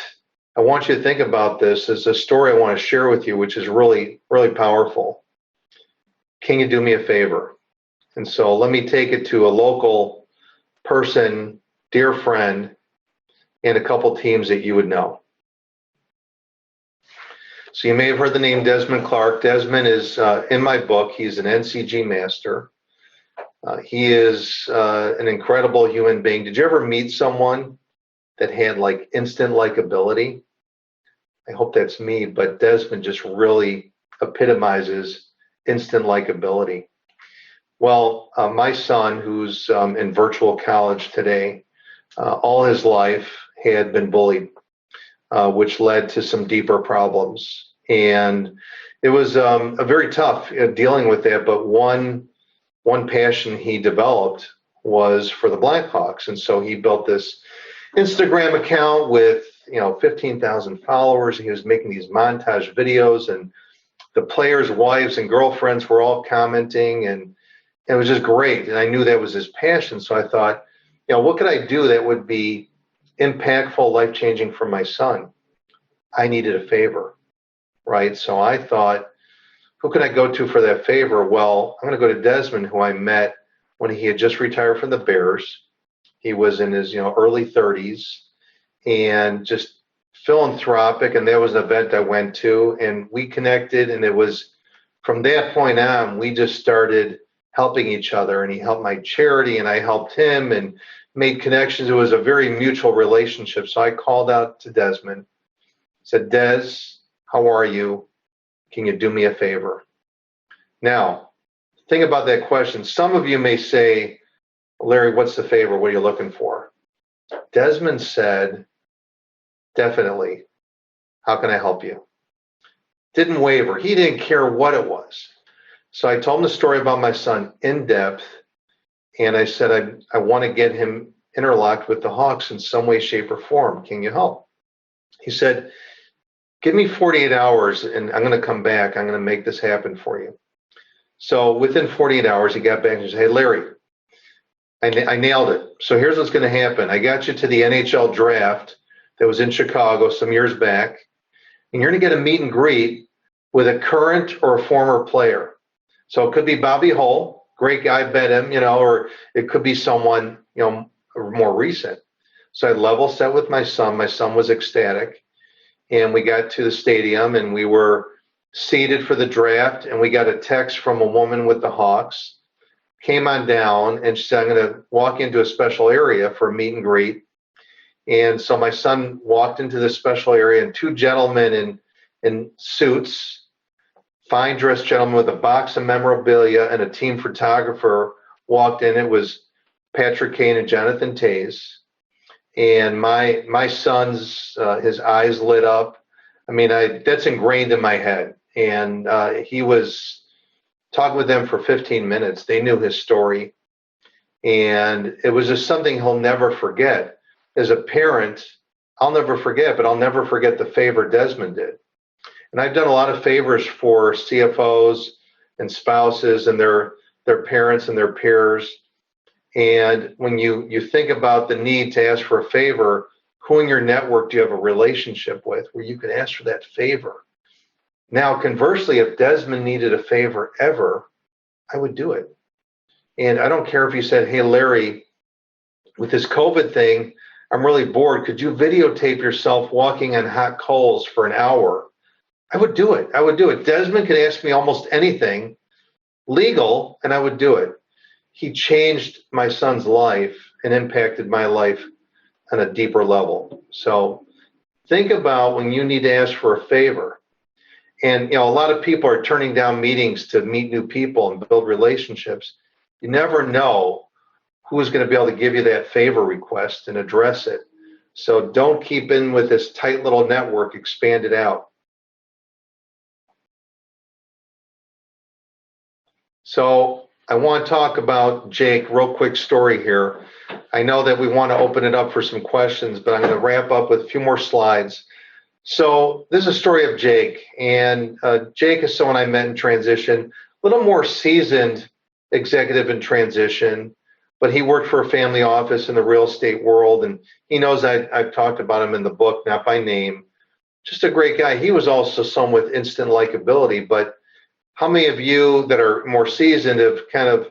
I want you to think about this as a story I want to share with you, which is really, really powerful. Can you do me a favor? And so let me take it to a local person, dear friend, and a couple teams that you would know. So you may have heard the name Desmond Clark. Desmond is in my book. He's an NCG Master. He is an incredible human being. Did you ever meet someone that had like instant likability? I hope that's me, but Desmond just really epitomizes instant likability. Well, my son, who's in virtual college today, all his life had been bullied, which led to some deeper problems. And it was a very tough dealing with that. But one passion he developed was for the Blackhawks. And so he built this Instagram account with 15,000 followers. He was making these montage videos, and the players' wives and girlfriends were all commenting, and it was just great. And I knew that was his passion. So I thought, what could I do that would be impactful, life-changing for my son? I needed a favor, right? So I thought, who can I go to for that favor? Well, I'm going to go to Desmond, who I met when he had just retired from the Bears. He was in his early 30s and just philanthropic. And that was an event I went to, and we connected. And it was from that point on, we just started helping each other. And he helped my charity, and I helped him, and made connections. It was a very mutual relationship. So I called out to Desmond, said, Des, how are you? Can you do me a favor? Now, think about that question. Some of you may say, Larry, what's the favor? What are you looking for? Desmond said, definitely. How can I help you? Didn't waver. He didn't care what it was. So I told him the story about my son in depth. And I said, I want to get him interlocked with the Hawks in some way, shape, or form. Can you help? He said, give me 48 hours and I'm going to come back. I'm going to make this happen for you. So within 48 hours, he got back and said, hey, Larry, I nailed it. So here's what's going to happen. I got you to the NHL draft that was in Chicago some years back, and you're going to get a meet and greet with a current or a former player. So it could be Bobby Hull, great guy, bet him, or it could be someone, more recent. So I level set with my son. My son was ecstatic. And we got to the stadium, and we were seated for the draft, and we got a text from a woman with the Hawks, came on down, and she said, I'm going to walk into a special area for a meet and greet. And so my son walked into this special area, and two gentlemen in suits, fine dressed gentlemen with a box of memorabilia and a team photographer walked in. It was Patrick Kane and Jonathan Tays. And my son's his eyes lit up. I mean, that's ingrained in my head. And he was talking with them for 15 minutes. They knew his story, and it was just something he'll never forget. As a parent, I'll never forget, but I'll never forget the favor Desmond did. And I've done a lot of favors for CFOs and spouses and their parents and their peers. And when you think about the need to ask for a favor, who in your network do you have a relationship with where you can ask for that favor? Now, conversely, if Desmond needed a favor ever, I would do it. And I don't care if you said, hey, Larry, with this COVID thing, I'm really bored. Could you videotape yourself walking on hot coals for an hour? I would do it. I would do it. Desmond could ask me almost anything legal, and I would do it. He changed my son's life and impacted my life on a deeper level. So think about when you need to ask for a favor. And a lot of people are turning down meetings to meet new people and build relationships. You never know who is going to be able to give you that favor request and address it. So don't keep in with this tight little network, expand it out. So I want to talk about Jake, real quick story here. I know that we want to open it up for some questions, but I'm going to wrap up with a few more slides. So this is a story of Jake, and Jake is someone I met in transition, a little more seasoned executive in transition, but he worked for a family office in the real estate world, and he knows I've talked about him in the book, not by name. Just a great guy. He was also someone with instant likability, but how many of you that are more seasoned have kind of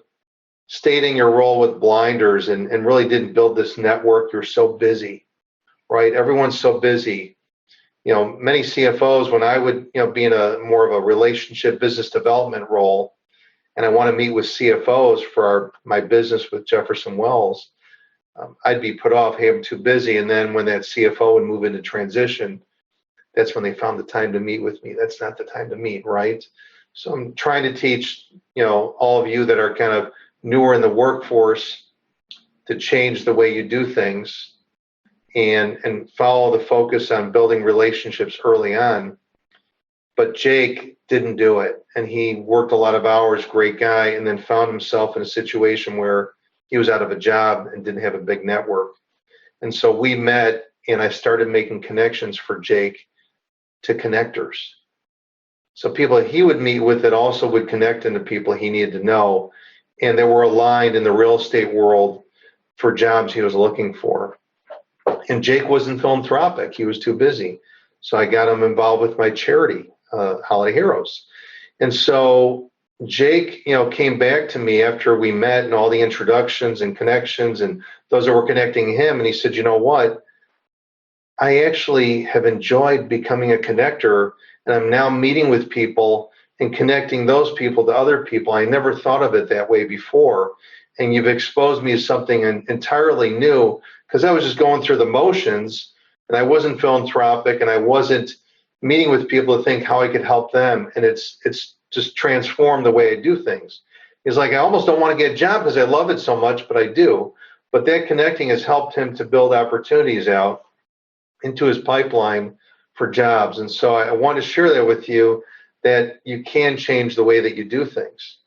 stayed in your role with blinders and really didn't build this network? You're so busy, right? Everyone's so busy. Many CFOs, when I would, be in a more of a relationship business development role, and I want to meet with CFOs for my business with Jefferson Wells, I'd be put off, hey, I'm too busy. And then when that CFO would move into transition, that's when they found the time to meet with me. That's not the time to meet, right? So I'm trying to teach, all of you that are kind of newer in the workforce to change the way you do things and follow the focus on building relationships early on. But Jake didn't do it. And he worked a lot of hours, great guy, and then found himself in a situation where he was out of a job and didn't have a big network. And so we met, and I started making connections for Jake to connectors. So people he would meet with that also would connect into people he needed to know, and they were aligned in the real estate world for jobs he was looking for. And Jake wasn't philanthropic. He was too busy. So I got him involved with my charity, Holiday Heroes. And so Jake, came back to me after we met and all the introductions and connections and those that were connecting him. And he said, you know what? I actually have enjoyed becoming a connector, and I'm now meeting with people and connecting those people to other people. I never thought of it that way before. And you've exposed me to something entirely new, because I was just going through the motions and I wasn't philanthropic and I wasn't meeting with people to think how I could help them. And it's just transformed the way I do things. It's like, I almost don't want to get a job because I love it so much, but I do. But that connecting has helped him to build opportunities out into his pipeline for jobs. And so I want to share that with you, that you can change the way that you do things.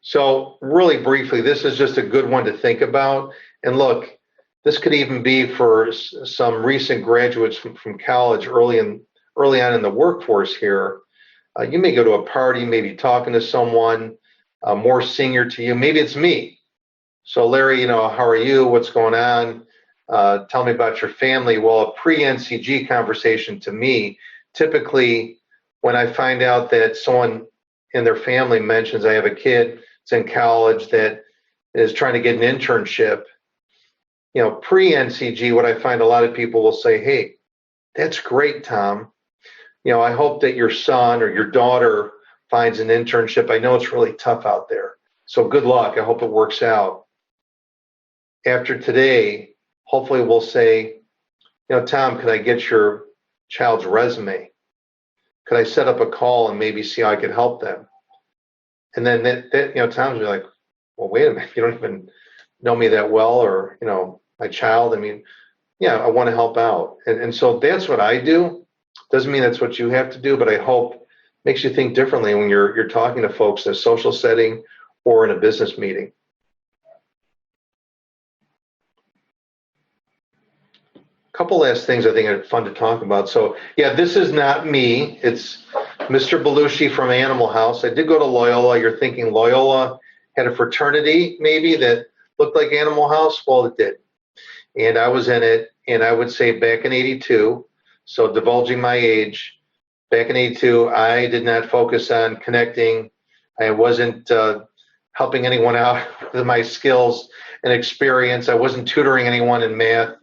So really briefly, this is just a good one to think about. And look, this could even be for some recent graduates from college early on in the workforce here. You may go to a party, maybe talking to someone more senior to you. Maybe it's me. So Larry, how are you? What's going on? Tell me about your family. Well, a pre-NCG conversation to me, typically when I find out that someone in their family mentions I have a kid that's in college that is trying to get an internship, pre-NCG, what I find a lot of people will say, hey, that's great, Tom. I hope that your son or your daughter finds an internship. I know it's really tough out there. So good luck. I hope it works out. after today, hopefully we'll say, Tom, could I get your child's resume? Could I set up a call and maybe see how I could help them? And then Tom's be like, well, wait a minute, you don't even know me that well, or, my child. I mean, yeah, I want to help out. And so that's what I do. Doesn't mean that's what you have to do, but I hope makes you think differently when you're talking to folks in a social setting or in a business meeting. Couple last things I think are fun to talk about. So yeah, this is not me. It's Mr. Belushi from Animal House. I did go to Loyola. You're thinking Loyola had a fraternity maybe that looked like Animal House? Well, it did. And I was in it, and I would say back in 82, so divulging my age, back in 82, I did not focus on connecting. I wasn't helping anyone out with my skills and experience. I wasn't tutoring anyone in math.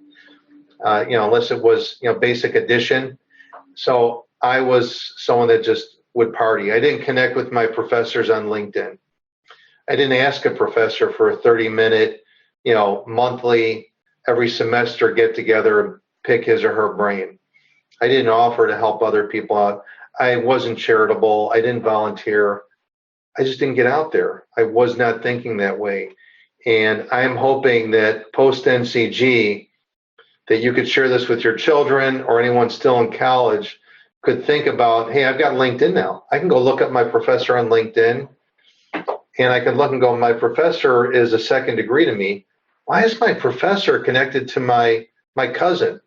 Unless it was, basic addition. So I was someone that just would party. I didn't connect with my professors on LinkedIn. I didn't ask a professor for a 30-minute, monthly, every semester get together and pick his or her brain. I didn't offer to help other people out. I wasn't charitable. I didn't volunteer. I just didn't get out there. I was not thinking that way. And I'm hoping that post NCG, that you could share this with your children or anyone still in college could think about, hey, I've got LinkedIn now. I can go look up my professor on LinkedIn, and I can look and go, my professor is a second degree to me. Why is my professor connected to my cousin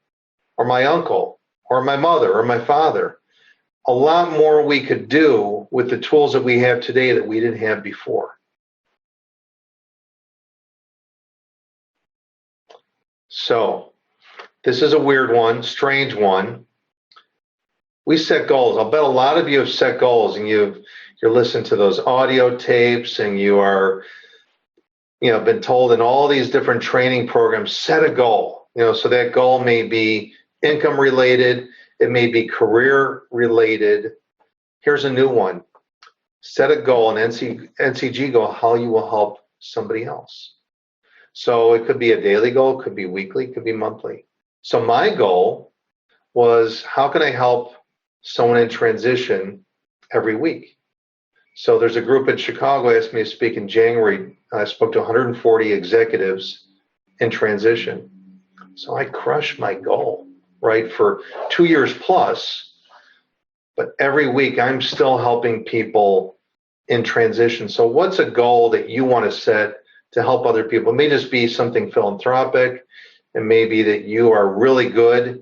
or my uncle or my mother or my father? A lot more we could do with the tools that we have today that we didn't have before. So, this is a weird one, strange one. We set goals. I'll bet a lot of you have set goals, and you're listening to those audio tapes, and you are, been told in all these different training programs, set a goal. So that goal may be income related, it may be career related. Here's a new one. Set a goal, an NCG goal, how you will help somebody else. So it could be a daily goal, could be weekly, could be monthly. So my goal was, how can I help someone in transition every week? So there's a group in Chicago asked me to speak in January. I spoke to 140 executives in transition. So I crushed my goal, right, for 2 years plus. But every week I'm still helping people in transition. So what's a goal that you want to set to help other people? It may just be something philanthropic. And maybe that you are really good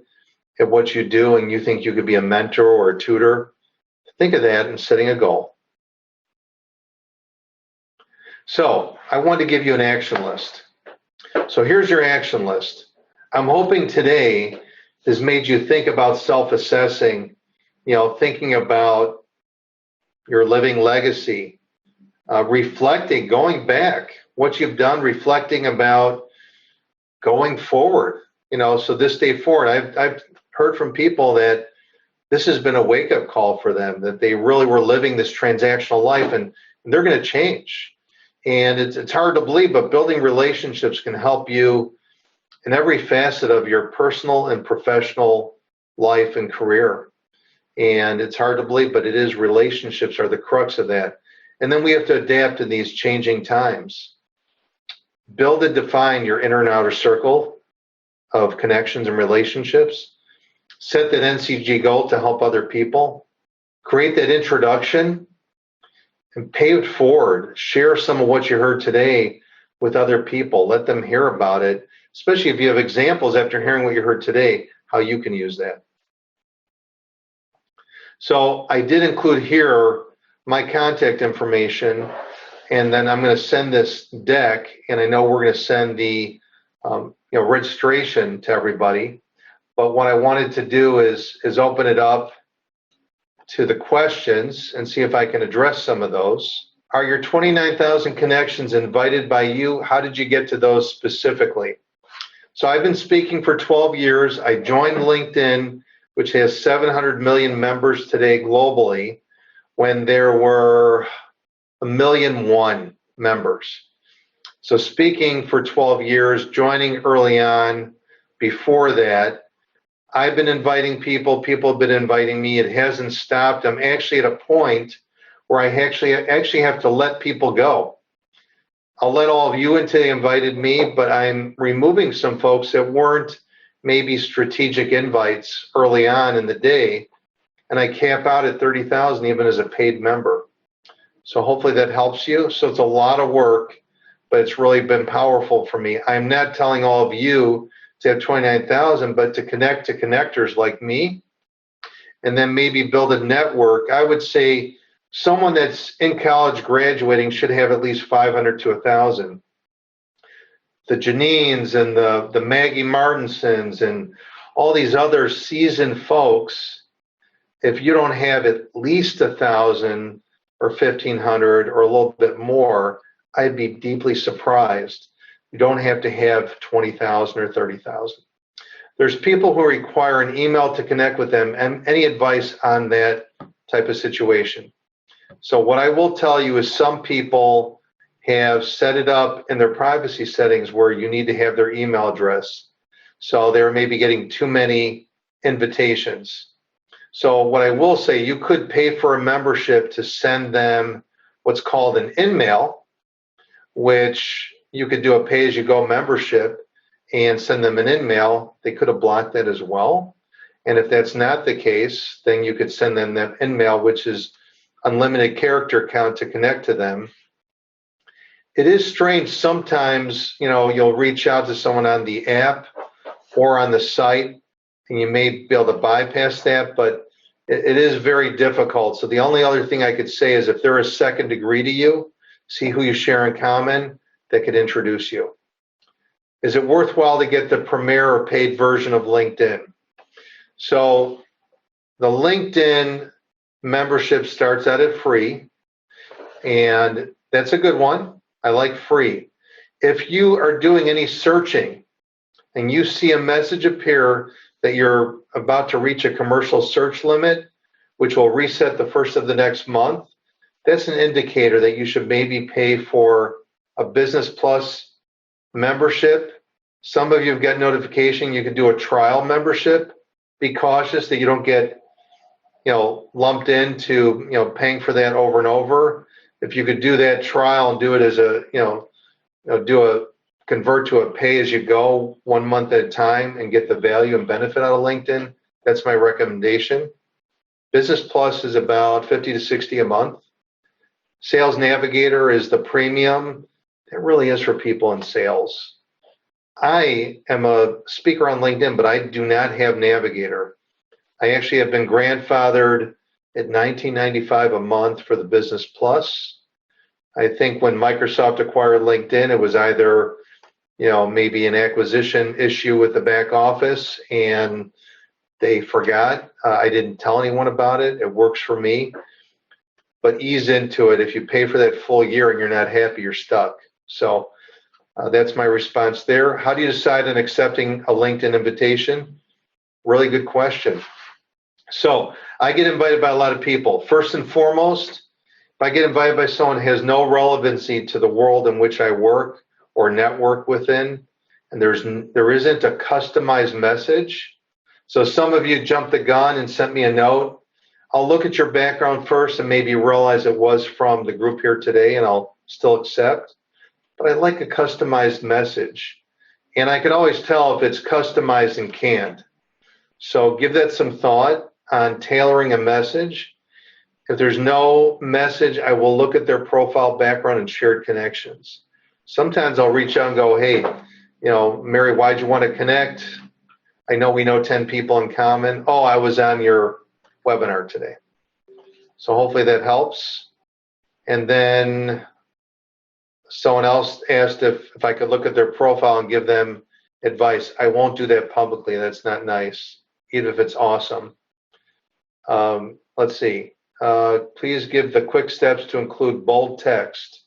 at what you do and you think you could be a mentor or a tutor. Think of that and setting a goal. So I want to give you an action list. So here's your action list. I'm hoping today has made you think about self-assessing, thinking about your living legacy, reflecting, going back, what you've done, reflecting about going forward, so this day forward, I've heard from people that this has been a wake-up call for them, that they really were living this transactional life and they're going to change. And it's hard to believe, but building relationships can help you in every facet of your personal and professional life and career. And it's hard to believe, but it is. Relationships are the crux of that. And then we have to adapt in these changing times. Build and define your inner and outer circle of connections and relationships. Set that NCG goal to help other people. Create that introduction and pay it forward. Share some of what you heard today with other people. Let them hear about it, especially if you have examples after hearing what you heard today, how you can use that. So I did include here my contact information. And then I'm going to send this deck, and I know we're going to send the registration to everybody. But what I wanted to do is open it up to the questions and see if I can address some of those. Are your 29,000 connections invited by you? How did you get to those specifically? So I've been speaking for 12 years. I joined LinkedIn, which has 700 million members today globally, when there were 1,000,001 members. So speaking for 12 years, joining early on, before that, I've been inviting people, people have been inviting me. It hasn't stopped. I'm actually at a point where I actually have to let people go. I'll let all of you in today invited me, but I'm removing some folks that weren't maybe strategic invites early on in the day, and I cap out at 30,000 even as a paid member. So hopefully that helps you. So it's a lot of work, but it's really been powerful for me. I'm not telling all of you to have 29,000, but to connect to connectors like me, and then maybe build a network. I would say someone that's in college graduating should have at least 500 to 1,000. The Janines and the Maggie Martinsons and all these other seasoned folks, if you don't have at least 1,000 or 1,500 or a little bit more, I'd be deeply surprised. You don't have to have 20,000 or 30,000. There's people who require an email to connect with them, and any advice on that type of situation. So what I will tell you is some people have set it up in their privacy settings where you need to have their email address. So they're maybe getting too many invitations. So what I will say, you could pay for a membership to send them what's called an in-mail, which you could do a pay-as-you-go membership and send them an in-mail. They could have blocked that as well. And if that's not the case, then you could send them that in-mail, which is unlimited character count to connect to them. It is strange sometimes, you'll reach out to someone on the app or on the site, and you may be able to bypass that, but it is very difficult. So the only other thing I could say is if they're a second degree to you, see who you share in common that could introduce you. Is it worthwhile to get the premier or paid version of LinkedIn? So the LinkedIn membership starts out at free, and that's a good one. I like free. If you are doing any searching and you see a message appear that you're about to reach a commercial search limit, which will reset the first of the next month, that's an indicator that you should maybe pay for a Business Plus membership. Some of you have got notification you can do a trial membership. Be cautious that you don't get lumped into paying for that over and over. If you could do that trial and do it as a convert to a pay as you go 1 month at a time and get the value and benefit out of LinkedIn, that's my recommendation. Business Plus is about 50 to 60 a month. Sales Navigator is the premium. It really is for people in sales. I am a speaker on LinkedIn, but I do not have Navigator. I actually have been grandfathered at $19.95 a month for the Business Plus. I think when Microsoft acquired LinkedIn, it was either maybe an acquisition issue with the back office and they forgot. I didn't tell anyone about it. It works for me. But ease into it. If you pay for that full year and you're not happy, you're stuck. So that's my response there. How do you decide on accepting a LinkedIn invitation? Really good question. So I get invited by a lot of people. First and foremost, if I get invited by someone who has no relevancy to the world in which I work or network within, and there isn't a customized message. So some of you jumped the gun and sent me a note. I'll look at your background first and maybe realize it was from the group here today, and I'll still accept. But I like a customized message. And I can always tell if it's customized and canned. So give that some thought on tailoring a message. If there's no message, I will look at their profile, background, and shared connections. Sometimes I'll reach out and go, hey, Mary, why'd you want to connect? I know we know 10 people in common. Oh, I was on your webinar today. So hopefully that helps. And then someone else asked if I could look at their profile and give them advice. I won't do that publicly. That's not nice, even if it's awesome. Let's see. Please give the quick steps to include bold text.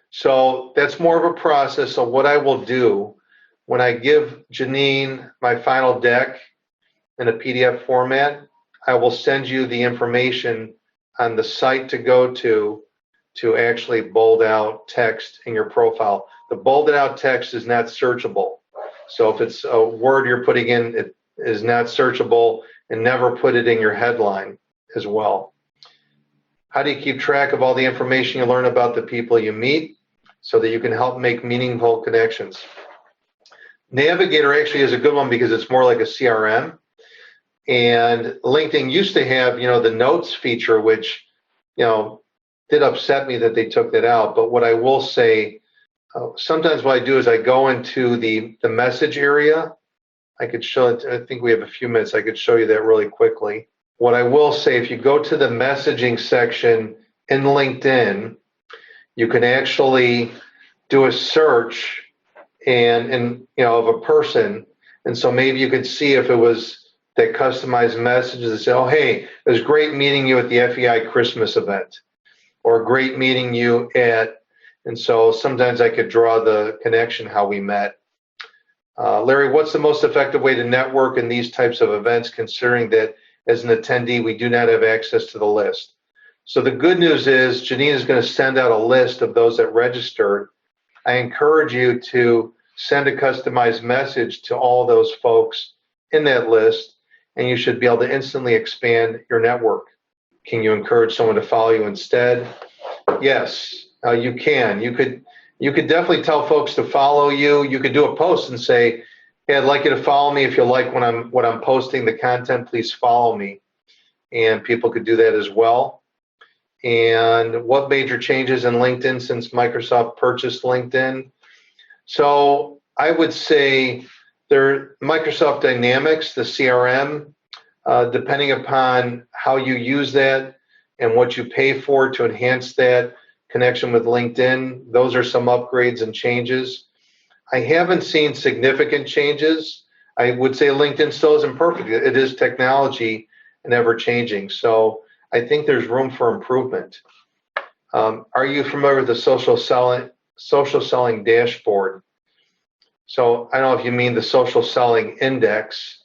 So that's more of a process. So what I will do when I give Janine my final deck in a PDF format, I will send you the information on the site to go to actually bold out text in your profile. the bolded out text is not searchable. So if it's a word you're putting in, it is not searchable, and never put it in your headline as well. How do you keep track of all the information you learn about the people you meet so that you can help make meaningful connections? Navigator actually is a good one because it's more like a CRM. And LinkedIn used to have, the notes feature, which, did upset me that they took that out. But what I will say, sometimes what I do is I go into the message area. I could show it. I think we have a few minutes. I could show you that really quickly. What I will say, if you go to the messaging section in LinkedIn, you can actually do a search and of a person. And so maybe you could see if it was that customized messages that say, oh, hey, it was great meeting you at the FEI Christmas event, or great meeting you at, and so sometimes I could draw the connection how we met. Larry, what's the most effective way to network in these types of events, considering that as an attendee, we do not have access to the list? So the good news is Janine is going to send out a list of those that registered. I encourage you to send a customized message to all those folks in that list, and you should be able to instantly expand your network. Can you encourage someone to follow you instead? Yes, you can. You could definitely tell folks to follow you. You could do a post and say, hey, I'd like you to follow me. If you like when I'm posting the content, please follow me. And people could do that as well. And what major changes in LinkedIn since Microsoft purchased LinkedIn? So I would say Microsoft Dynamics, the CRM, depending upon how you use that and what you pay for to enhance that connection with LinkedIn, those are some upgrades and changes. I haven't seen significant changes. I would say LinkedIn still isn't perfect. It is technology and ever changing. So I think there's room for improvement. Are you familiar with the social selling dashboard? So I don't know if you mean the social selling index.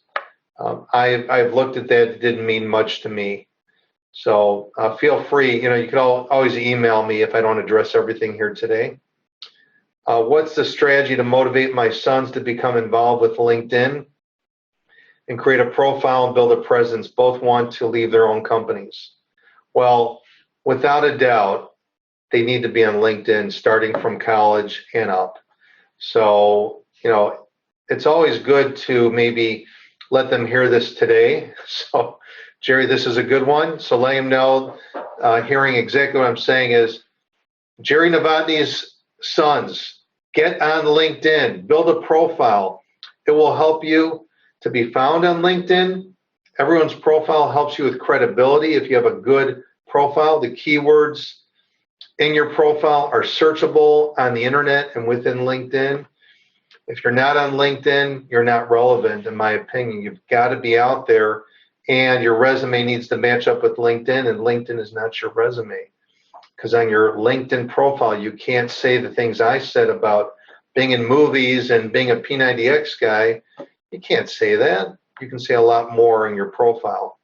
I've looked at that. It didn't mean much to me. So feel free. You can always email me if I don't address everything here today. What's the strategy to motivate my sons to become involved with LinkedIn and create a profile and build a presence? Both want to leave their own companies. Well, without a doubt, they need to be on LinkedIn starting from college and up. So, it's always good to maybe let them hear this today. So, Jerry, this is a good one. So let him know, hearing exactly what I'm saying is, Jerry Novotny's sons, get on LinkedIn, build a profile. It will help you to be found on LinkedIn. Everyone's profile helps you with credibility. If you have a good profile, the keywords in your profile are searchable on the internet and within LinkedIn. If you're not on LinkedIn, you're not relevant, in my opinion. You've got to be out there, and your resume needs to match up with LinkedIn, and LinkedIn is not your resume. Because on your LinkedIn profile, you can't say the things I said about being in movies and being a P90X guy. You can't say that. You can say a lot more in your profile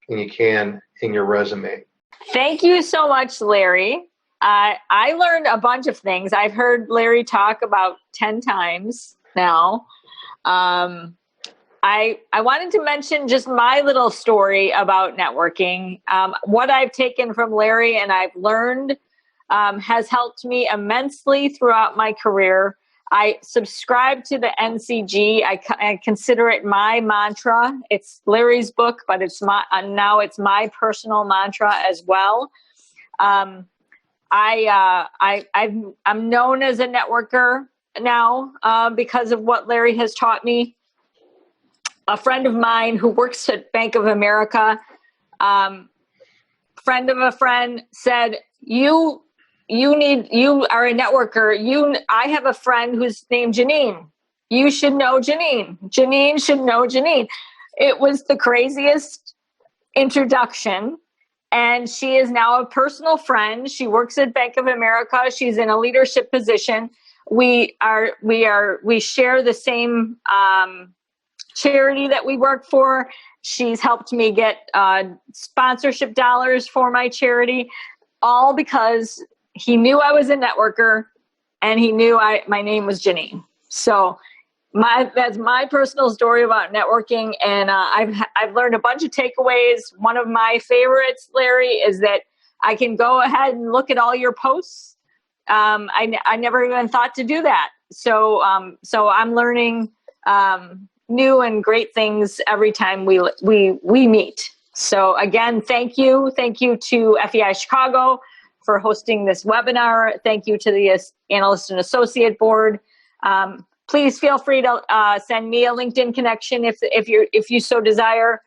than you can in your resume. Thank you so much, Larry. I learned a bunch of things. I've heard Larry talk about 10 times now. I wanted to mention just my little story about networking. What I've taken from Larry and I've learned has helped me immensely throughout my career. I subscribe to the NCG. I consider it my mantra. It's Larry's book, but now it's my personal mantra as well. I'm known as a networker now because of what Larry has taught me. A friend of mine who works at Bank of America, friend of a friend, said, you are a networker. I have a friend who's named Janine. You should know Janine. Janine should know Janine. It was the craziest introduction. And she is now a personal friend. She works at Bank of America. She's in a leadership position. We share the same charity that we work for. She's helped me get sponsorship dollars for my charity, all because he knew I was a networker and he knew my name was Janine. So that's my personal story about networking, and I've learned a bunch of takeaways. One of my favorites, Larry, is that I can go ahead and look at all your posts. I never even thought to do that. So I'm learning new and great things every time we meet. So again, thank you to FEI Chicago for hosting this webinar. Thank you to the Analyst and Associate Board. Please feel free to send me a LinkedIn connection if you so desire.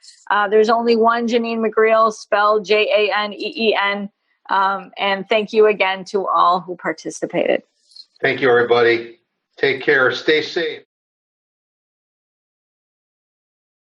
There's only one Janine McGreal, spelled Janeen. And thank you again to all who participated. Thank you, everybody. Take care. Stay safe.